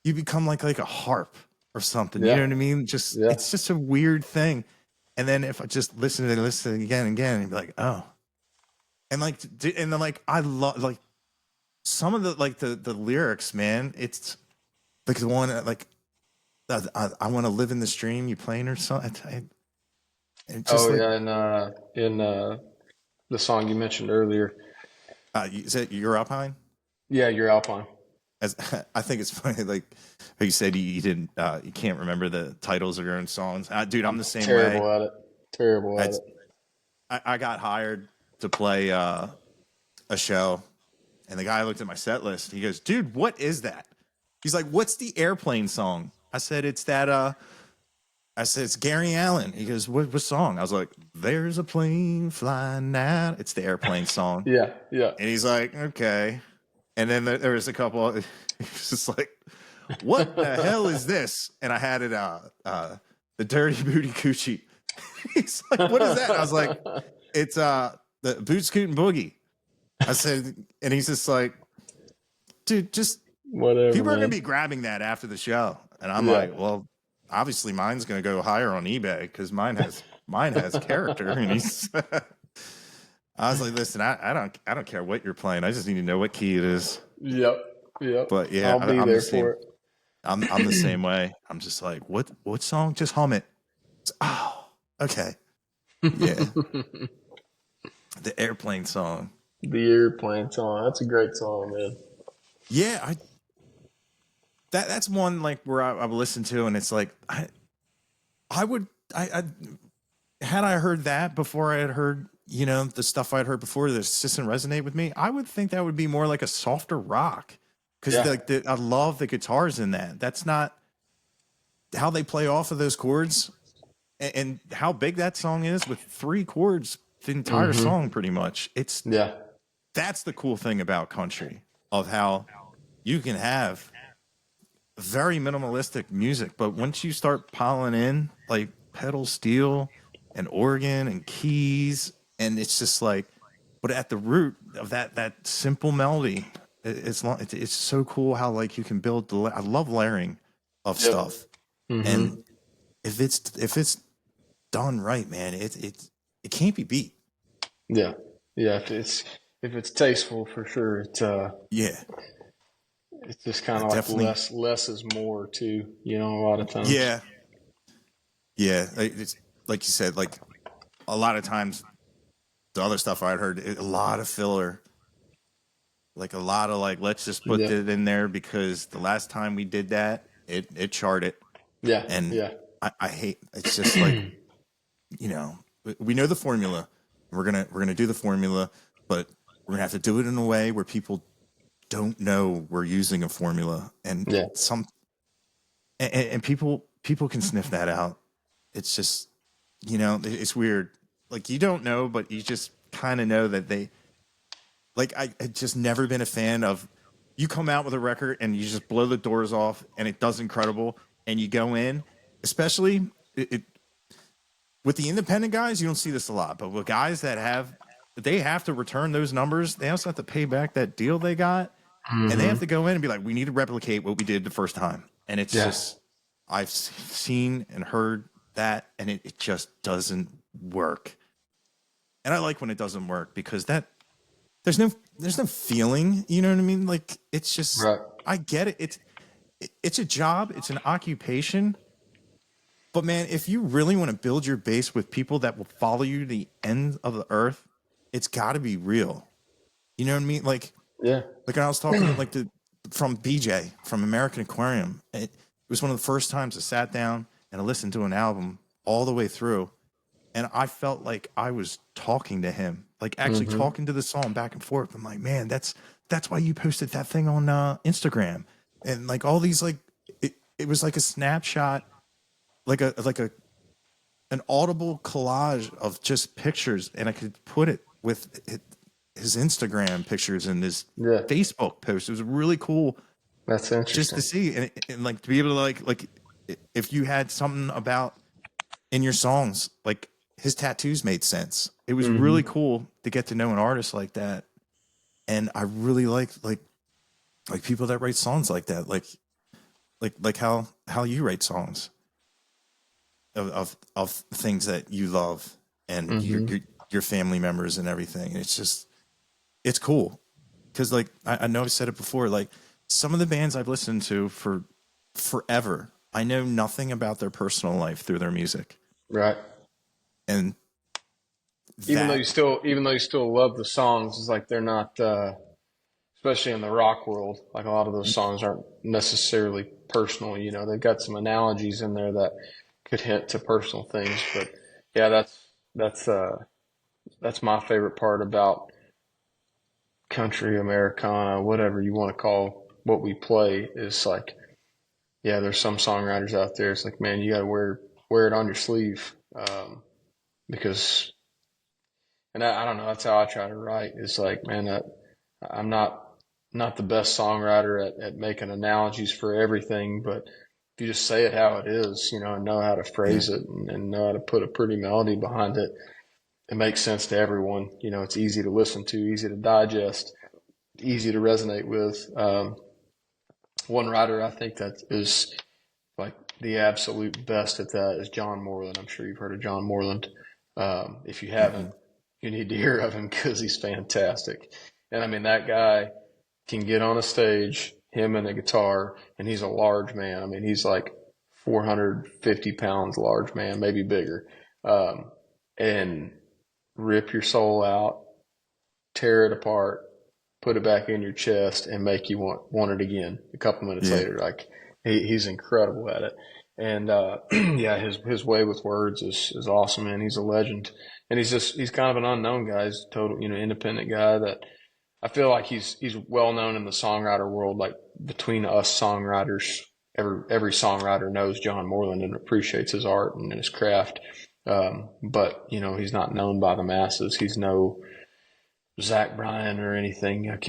you become like a harp or something. You know what I mean? It's just a weird thing. And then if I just listen again and again, and be like, oh. And like, and then like, I love like some of the like the lyrics, man. It's like the one like, I want to live in the stream you playing or something. In the song you mentioned earlier. Is it You're Alpine? Yeah, You're Alpine. I think it's funny, like you said, you didn't, you can't remember the titles of your own songs. Dude, I'm the same way. Terrible at it. I got hired to play a show, And the guy looked at my set list. He goes, dude, what is that? He's like, what's the airplane song? I said, it's that, I said, it's Gary Allen. He goes, what song? I was like, there's a plane flying now. It's the airplane song. Yeah, yeah. And he's like, okay. And then there was a couple, he was just like, what the hell is this? And I had it, the Dirty Booty Coochie. He's like, what is that? And I was like, it's the Boot Scootin' Boogie. I said, and he's just like, dude, just Whatever. people are man. going to be grabbing that after the show. And I'm like, well, obviously mine's going to go higher on eBay because mine has character. And he's, I was like, listen, I don't care what you're playing. I just need to know what key it is. Yep. But yeah, I'll be I'm there the same. for it. I'm the same way. I'm just like, what song? Just hum it. Oh, okay. Yeah. The airplane song. The airplane song. That's a great song, man. Yeah, that's one like where I would listen to, and it's like I had I heard that before I had heard, you know, the stuff I'd heard before that just didn't resonate with me, I would think that would be more like a softer rock because I love the guitars in that. That's not how they play off of those chords and how big that song is with 3 chords, the entire song pretty much. That's the cool thing about country, of how you can have very minimalistic music, but once you start piling in like pedal steel and organ and keys, and it's just like, but at the root of that simple melody, it's so cool how like you can build I love layering of stuff. And if it's done right, man, it can't be beat. Yeah. If it's tasteful, for sure. It's just kind of like less is more too, you know, a lot of times. Yeah. It's like you said, like a lot of times the other stuff I'd heard, a lot of filler, like a lot of like, let's just put it in there because the last time we did that, it charted. Yeah. And I hate, it's just like, you know, we know the formula. We're going to do the formula, but we're going to have to do it in a way where people don't know we're using a formula, and and people can sniff that out. It's just, you know, it's weird. Like you don't know, but you just kind of know that they like, I just never been a fan of, you come out with a record and you just blow the doors off and it does incredible. And you go in, especially with the independent guys, you don't see this a lot, but with guys that they have to return those numbers. They also have to pay back that deal they got. And they have to go in and be like, we need to replicate what we did the first time. And it's just, I've seen and heard that, and it just doesn't work. And I like when it doesn't work because there's no feeling, you know what I mean? Like, it's just, I get it. It's a job. It's an occupation. But man, if you really want to build your base with people that will follow you to the end of the earth, it's got to be real. You know what I mean? Like, like I was talking like from BJ from American Aquarium. It was one of the first times I sat down and I listened to an album all the way through, and I felt like I was talking to him, like actually talking to the song back and forth. I'm like, man, that's why you posted that thing on Instagram, and like all these like it was like a snapshot, like an audible collage of just pictures, and I could put it with his Instagram pictures and his Facebook post. It was really cool. That's interesting. Just to see and like to be able to like if you had something about in your songs, like his tattoos made sense. It was really cool to get to know an artist like that. And I really like people that write songs like that, like how you write songs of things that you love and your family members and everything. And it's cool because like I know I've said it before, like some of the bands I've listened to for forever, I know nothing about their personal life through their music. Right. And even though you still love the songs, it's like they're not, especially in the rock world, like a lot of those songs aren't necessarily personal. You know, they've got some analogies in there that could hint to personal things. But yeah, that's my favorite part about country, Americana, whatever you want to call what we play, is like, yeah, there's some songwriters out there. It's like, man, you got to wear it on your sleeve, because, and I don't know, that's how I try to write. It's like, man, I'm not the best songwriter at making analogies for everything, but if you just say it how it is, and know how to Yeah. phrase it, and know how to put a pretty melody behind it, it makes sense to everyone. It's easy to listen to, easy to digest, easy to resonate with. One writer I think that is like the absolute best at that is John Moreland. I'm sure you've heard of John Moreland. If you Mm-hmm. haven't, you need to hear of him because he's fantastic. And I mean, that guy can get on a stage, him and a guitar, and he's a large man. I mean, he's like 450 pounds, large man, maybe bigger, and rip your soul out, tear it apart, put it back in your chest, and make you want it again. A couple minutes Yeah. later, like he's incredible at it. And yeah, his way with words is awesome, man. He's a legend, and he's kind of an unknown guy. He's a total independent guy that I feel like he's well known in the songwriter world. Like between us songwriters, every songwriter knows John Moreland and appreciates his art and his craft. But he's not known by the masses. He's no Zach Bryan or anything. Like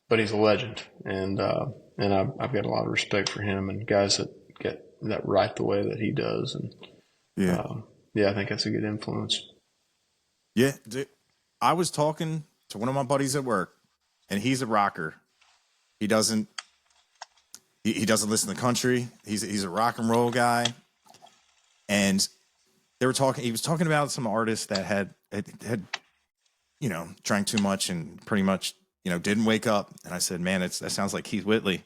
but he's a legend, and I've got a lot of respect for him and guys that write the way that he does. And Yeah. yeah, I think that's a good influence. Yeah. I was talking to one of my buddies at work, and he's a rocker. He doesn't he doesn't listen to country. He's a rock and roll guy, and they were talking. He was talking about some artists that had drank too much and pretty much didn't wake up. And I said, man, that sounds like Keith Whitley.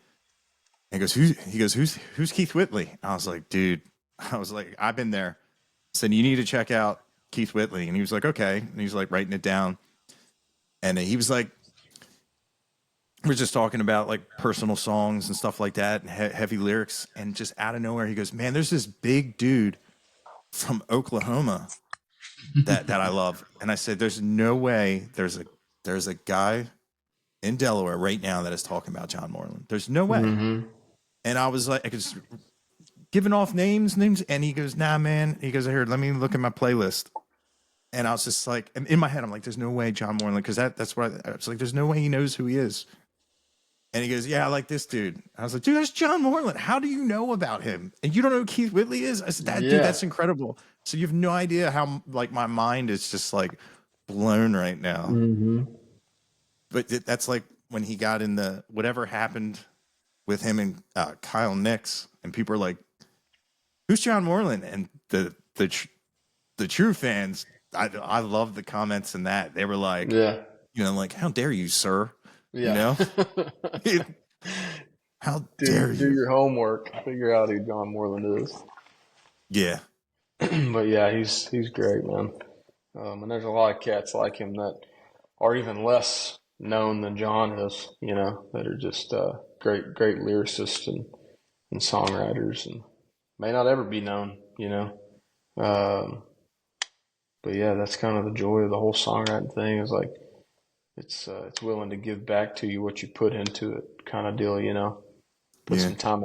And he goes, who's Keith Whitley? And I was like, dude, I've been there. I said, you need to check out Keith Whitley. And he was like, okay. And he was like writing it down. And he was like, we're just talking about like personal songs and stuff like that and heavy lyrics. And just out of nowhere, he goes, man, there's this big dude from Oklahoma that I love. And I said, there's no way there's a guy in Delaware right now that is talking about John Moreland. There's no way. Mm-hmm. And I was like, I could just giving off names. And he goes, nah, man. He goes, here, let me look at my playlist. And I was just like, and in my head, I'm like, there's no way John Moreland, because that's what I was like, there's no way he knows who he is. And he goes, yeah, I like this dude. I was like, dude, that's John Moreland. How do you know about him? And you don't know who Keith Whitley is? I said, dude, Yeah. that's incredible. So you have no idea how like my mind is just like blown right now. Mm-hmm. But that's like when he got in the whatever happened with him and Kyle Nix, and people are like, who's John Moreland? And the true fans, I love the comments in that. They were like, Yeah. like, how dare you, sir? Yeah. How dare Do you? your homework. Figure out who John Moreland is. Yeah. But yeah, he's great, man. And there's a lot of cats like him that are even less known than John is, that are just great lyricists and songwriters, and may not ever be known. Um, but yeah, that's kind of the joy of the whole songwriting thing, is like it's willing to give back to you what you put into it, kind of deal. Put Yeah. some time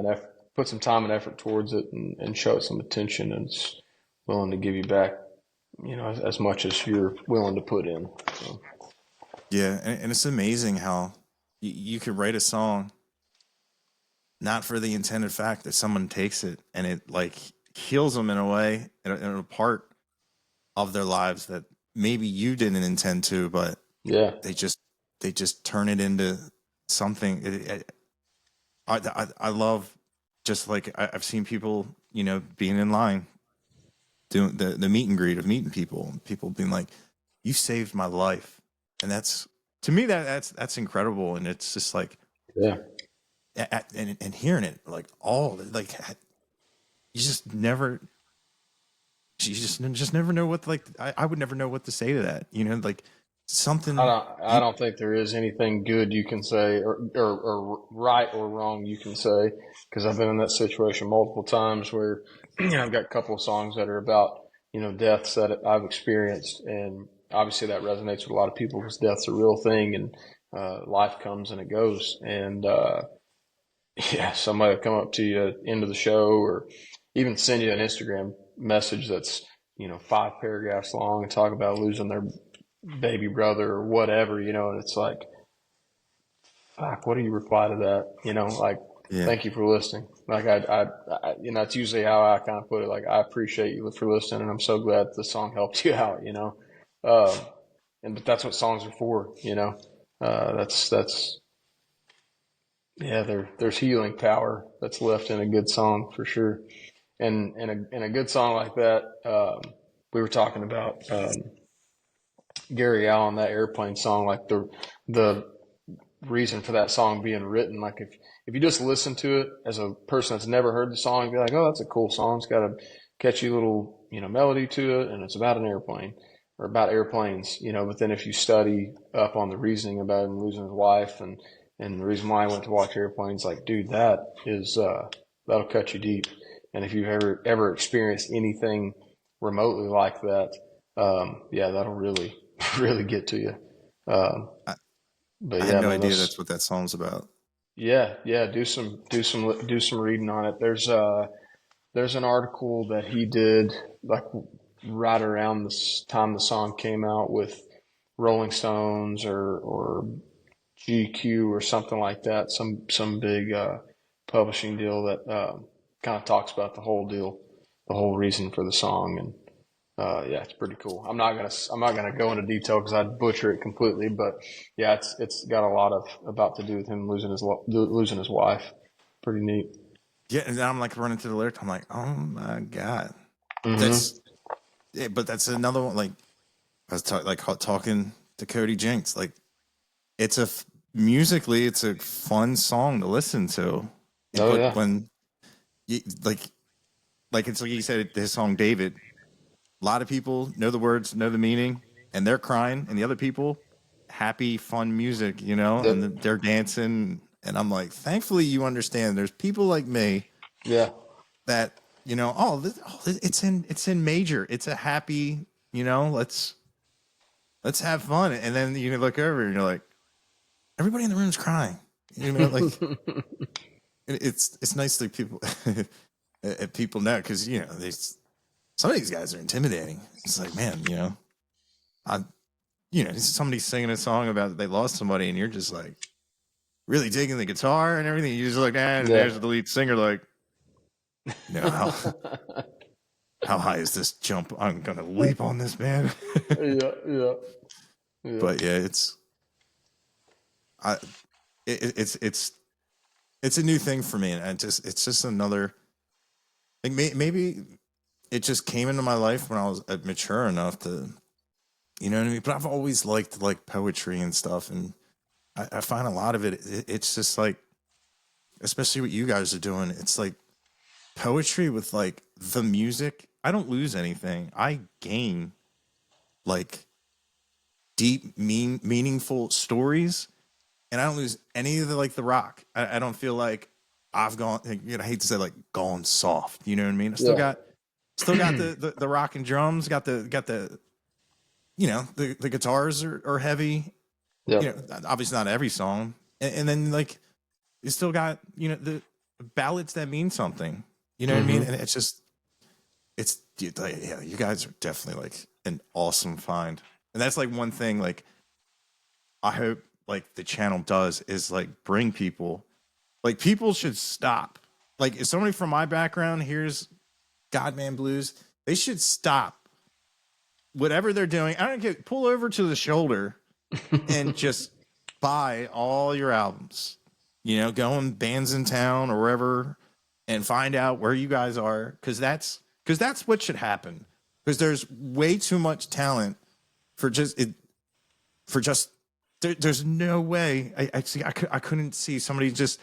and effort towards it, and show it some attention, and it's willing to give you back, as much as you're willing to put in. So. Yeah. And it's amazing how you could write a song not for the intended fact that someone takes it and it like heals them in a way, in a part of their lives that maybe you didn't intend to, but Yeah. they just turn it into something. I love, just like I've seen people, being in line doing the meet and greet of meeting people being like, you saved my life. And that's, to me, that's incredible. And it's just like, Yeah. and hearing it like like you just never know what, like, I would never know what to say to that, like something. I don't think there is anything good you can say, or right or wrong you can say, because I've been in that situation multiple times where I've got a couple of songs that are about deaths that I've experienced, and obviously that resonates with a lot of people because death's a real thing, and life comes and it goes. And yeah, somebody will come up to you at the end of the show or even send you an Instagram message that's, 5 paragraphs long and talk about losing their baby brother or whatever, and it's like, fuck, what do you reply to that? Like, Yeah. thank you for listening. Like, it's usually how I kind of put it. Like, I appreciate you for listening, and I'm so glad the song helped you out, but that's what songs are for, that's, yeah, there's healing power that's left in a good song for sure. And in a good song like that, we were talking about, Gary Allen, that airplane song, like the reason for that song being written. Like if you just listen to it as a person that's never heard the song, be like, oh, that's a cool song. It's got a catchy little, melody to it, and it's about an airplane or about airplanes, But then if you study up on the reasoning about him losing his wife and the reason why I went to watch airplanes, like, dude, that is that'll cut you deep. And if you've ever experienced anything remotely like that, yeah, that'll really really get to you. I, But I yeah, had no man, idea that's what that song's about. yeah, do some reading on it. There's an article that he did like right around the time the song came out with Rolling Stones or GQ or something like that. Some big publishing deal that kind of talks about the whole deal, the whole reason for the song, and yeah, it's pretty cool. I'm not gonna go into detail because I'd butcher it completely, but yeah, it's got a lot about to do with him losing his wife. Pretty neat. Yeah, and then I'm like running to the lyric. I'm like, oh my god, Mm-hmm. that's. Yeah, but that's another one. Like I was talking to Cody Jinks. Like musically, it's a fun song to listen to. Oh But yeah. when you, it's like you said, his song David. A lot of people know the words, know the meaning, and they're crying, and the other people happy, fun music, Yep. and they're dancing. And I'm like, thankfully, you understand. There's people like me Yeah. that it's in major. It's a happy, let's have fun. And then you look over and you're like, everybody in the room's crying. Like it's nice that people people know because some of these guys are intimidating. It's like, man, I somebody's singing a song about they lost somebody, and you're just like really digging the guitar and everything. You're just like, and Yeah. there's the lead singer, like, how high is this jump? I'm gonna leap on this, man. Yeah. Yeah. Yeah. But yeah, I it's a new thing for me, and it's just another like maybe it just came into my life when I was mature enough to, you know what I mean. But I've always liked like poetry and stuff, and I find a lot of it's just like, especially what you guys are doing. It's like poetry with like the music. I don't lose anything. I gain like deep, meaningful stories, and I don't lose any of the rock. I don't feel like I've gone. I hate to say like gone soft. You know what I mean? I Yeah. still got the rock and drums. Got the the guitars are heavy. Yep. Obviously not every song, and then like you still got the ballads that mean something. You know what I mean? Mm-hmm. And yeah, you guys are definitely like an awesome find, and that's like one thing like I hope like the channel does is like bring people. Like people should stop. Like if somebody from my background hears Godman Blues, they should stop whatever they're doing. I don't care. Pull over to the shoulder and just buy all your albums. Go in Bands in Town or wherever and find out where you guys are, because that's what should happen. Because there's way too much talent for just it. For just there's no way I couldn't see somebody just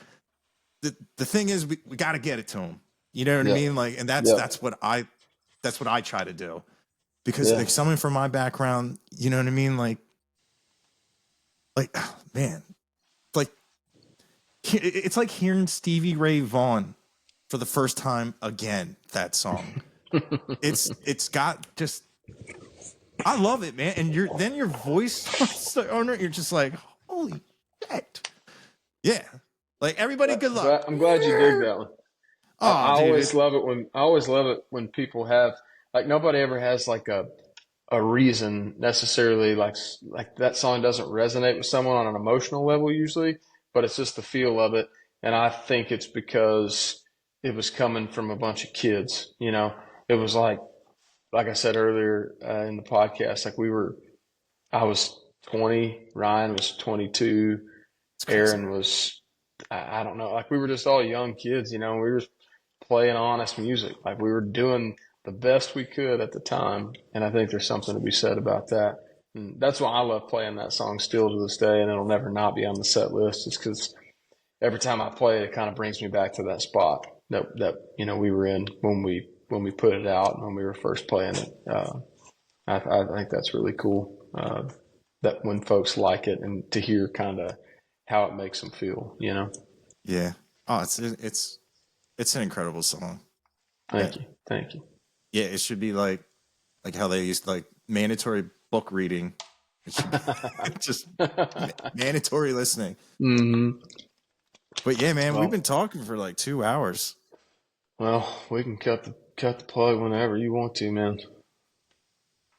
the thing is we got to get it to them. You know what I Yeah. mean? Like, and Yeah. that's what I try to do, because Yeah. like someone from my background, you know what I mean? Like man, like it's like hearing Stevie Ray Vaughan for the first time again. That song, it's got just I love it, man. And your voice starts to own it. You're just like, holy Yeah. Like everybody, good luck. I'm glad you dig that one. Oh, I dude. always love it when people have like nobody ever has like a reason necessarily like that song doesn't resonate with someone on an emotional level usually, but it's just the feel of it. And I think it's because it was coming from a bunch of kids, you know. It was like I said earlier in the podcast, I was 20, Ryan was 22, It's crazy. Aaron was, I don't know, like we were just all young kids, you know. We were playing honest music, like we were doing the best we could at the time, and I think there's something to be said about that. And that's why I love playing that song still to this day, and it'll never not be on the set list. It's because every time I play it, it kind of brings me back to that spot that you know we were in when we put it out and when we were first playing it. I think that's really cool. That when folks like it and to hear kind of how it makes them feel, you know. Yeah. Oh, it's an incredible song. Yeah. Thank you. Yeah, it should be like how they used like mandatory book reading. It should be just mandatory listening. Mm-hmm. But yeah, man, we've Well, been talking for like 2 hours. well, we can cut the plug whenever you want to, man.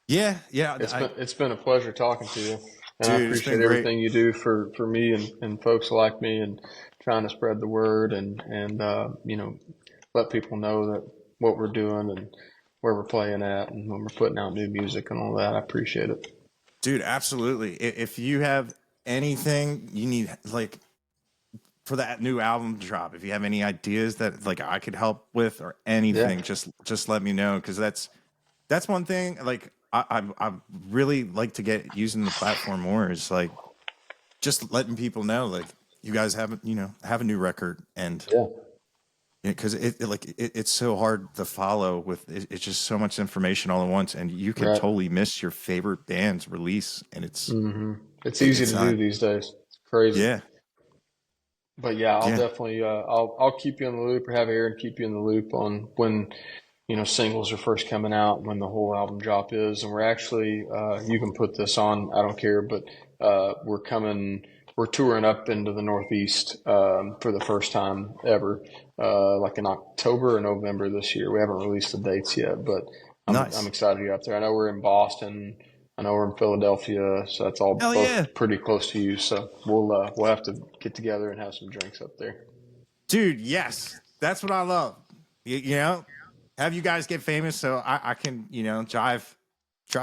Yeah, yeah, It's been a pleasure talking to you, and I dude, it's been appreciate great. everything you do for me and folks like me, and trying to spread the word and you know let people know that what we're doing and where we're playing at and when we're putting out new music and all that. I appreciate it. Dude, absolutely. If you have anything you need, like for that new album drop, if you have any ideas that like I could help with or Yeah, anything, just let me know because that's one thing. Like I really like to get using the platform more. Is like just letting people know, like you guys have a new record and yeah, because it's so hard to follow with it's just so much information all at once and you can right. totally miss your favorite band's release and Hmm. It's easy it's to do not. these days. It's crazy. Yeah, But yeah, I'll yeah, definitely I'll keep you in the loop or have Aaron keep you in the loop on when you know singles are first coming out, when the whole album drop is, and we're actually you can put this on, I don't care, but we're touring up into the Northeast for the first time ever, like in October or November this year. We haven't released the dates yet, but I'm nice. excited to get up there. I know we're in Boston. I know we're in Philadelphia, so that's all Hell yeah, both pretty close to you. So we'll have to get together and have some drinks up there. dude. Yes, that's what I love. You know, have you guys get famous so I can drive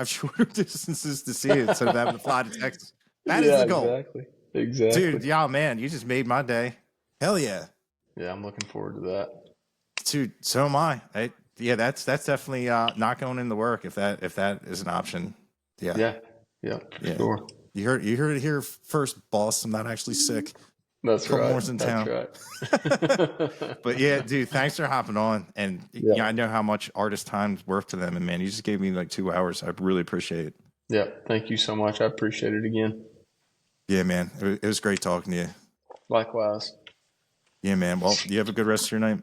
shorter distances to see it instead of having to fly to Texas. That is Yeah, the goal, exactly. dude. Yeah, man, you just made my day. Hell yeah. Yeah, I'm looking forward to that. Dude, so am I. Yeah, that's definitely not going in the work if that is an option. Yeah, Yeah, yeah, for yeah. sure. You heard it here first, boss. I'm not actually sick. That's Colton right. Moore's in That's town. right. But yeah, dude, thanks for hopping on. And Yeah, yeah, I know how much artist time's worth to them. And man, you just gave me like 2 hours. I really appreciate it. yeah. Thank you so much. I appreciate it again. Yeah, man. It was great talking to you. Likewise. Yeah, man. Well, you have a good rest of your night.